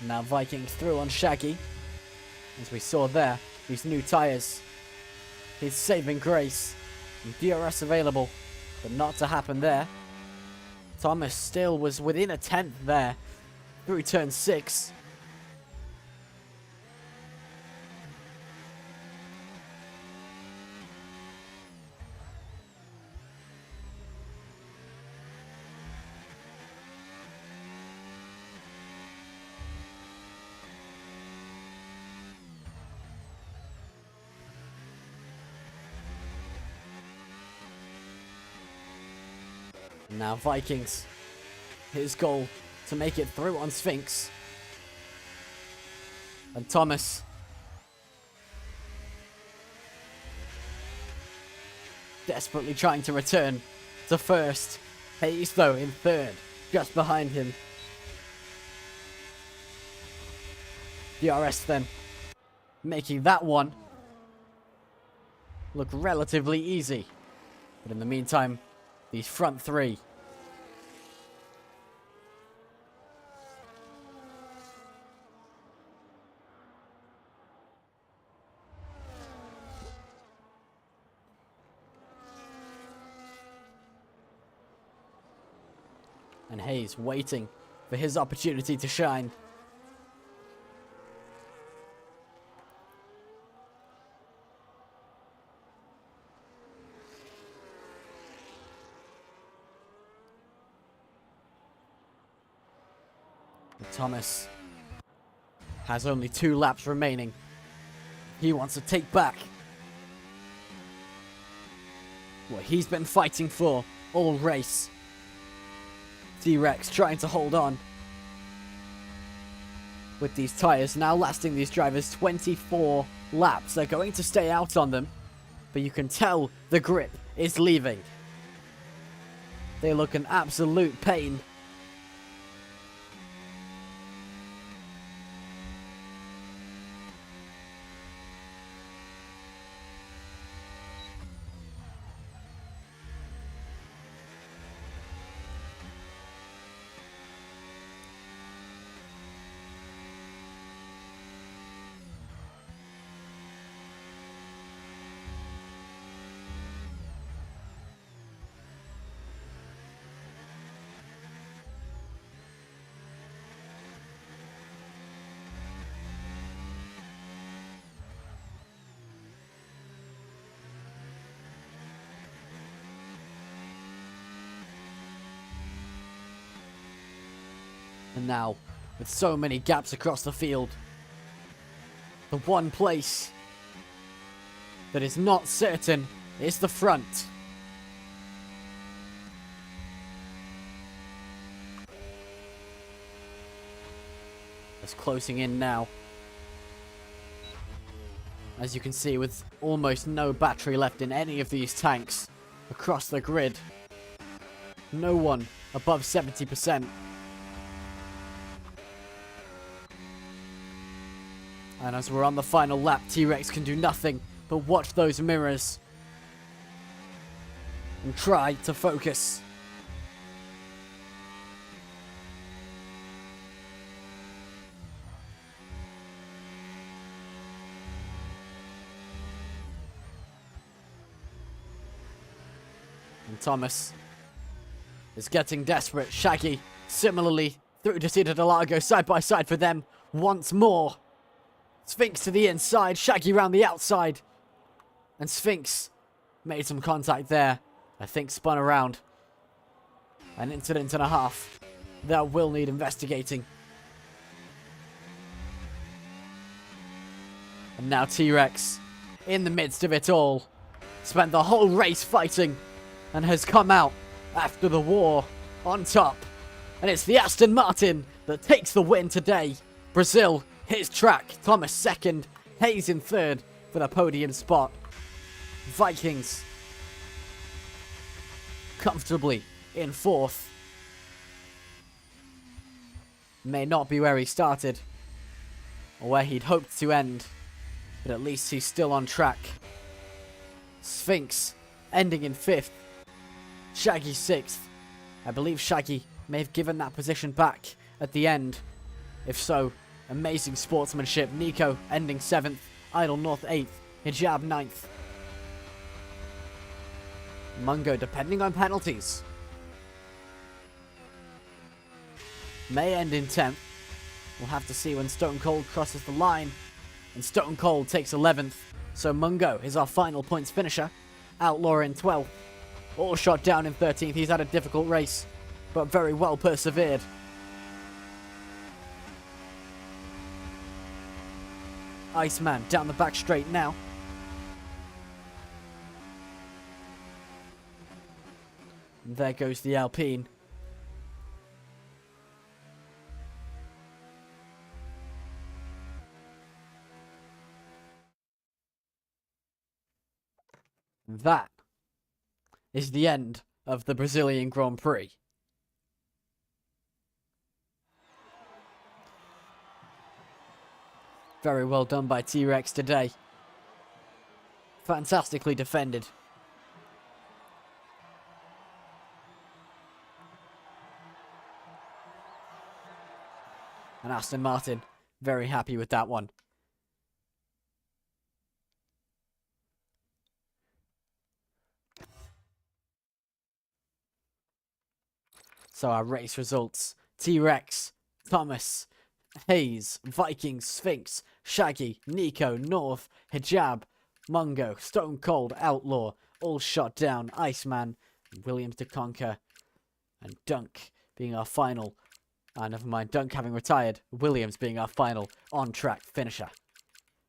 Now Vikings through on Shaggy. As we saw there, these new tyres. His saving grace. And DRS available, but not to happen there. Thomas still was within a 10th there. Through turn 6. Now Vikings, his goal to make it through on Sphinx. And Thomas desperately trying to return to first. Hayes though in third, just behind him. DRS then making that one look relatively easy. But in the meantime, these front three and Hayes waiting for his opportunity to shine. And Thomas has only 2 laps remaining. He wants to take back what he's been fighting for all race. T-Rex trying to hold on with these tyres now lasting these drivers 24 laps. They're going to stay out on them, but you can tell the grip is leaving. They look an absolute pain. And now, with so many gaps across the field, the one place that is not certain is the front. It's closing in now. As you can see, with almost no battery left in any of these tanks across the grid. No one above 70%. And as we're on the final lap, T-Rex can do nothing but watch those mirrors and try to focus. And Thomas is getting desperate. Shaggy, similarly, through to Cedar de Largo, side by side for them once more. Sphinx to the inside, Shaggy round the outside. And Sphinx made some contact there. I think spun around. An incident and a half that will need investigating. And now T-Rex, in the midst of it all, spent the whole race fighting and has come out after the war on top. And it's the Aston Martin that takes the win today. Brazil, his track. Thomas second. Hayes in third for the podium spot. Vikings comfortably in fourth. May not be where he started or where he'd hoped to end, but at least he's still on track. Sphinx ending in fifth. Shaggy sixth. I believe Shaggy may have given that position back at the end. If so, amazing sportsmanship. Nico ending 7th. Idle North 8th. Hijab 9th. Mungo, depending on penalties, may end in 10th. We'll have to see when Stone Cold crosses the line. And Stone Cold takes 11th. So Mungo is our final points finisher. Outlaw in 12th. All shot down in 13th. He's had a difficult race, but very well persevered. Iceman down the back straight now. And there goes the Alpine. That is the end of the Brazilian Grand Prix. Very well done by T-Rex today. Fantastically defended. And Aston Martin, very happy with that one. So our race results. T-Rex, Thomas, Hayes, Vikings, Sphinx, Shaggy, Nico, North, Hijab, Mungo, Stone Cold, Outlaw, all shot down, Iceman, Williams to conquer, and Dunk being our final. Never mind, Dunk having retired, Williams being our final on-track finisher.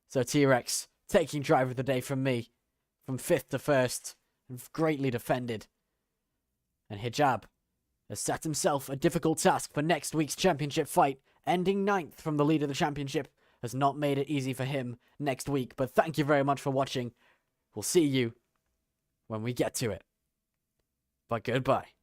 So T-Rex taking driver of the day from me, from 5th to 1st, greatly defended. And Hijab has set himself a difficult task for next week's championship fight, ending 9th from the lead of the championship. Has not made it easy for him next week, but thank you very much for watching. We'll see you when we get to it. But goodbye.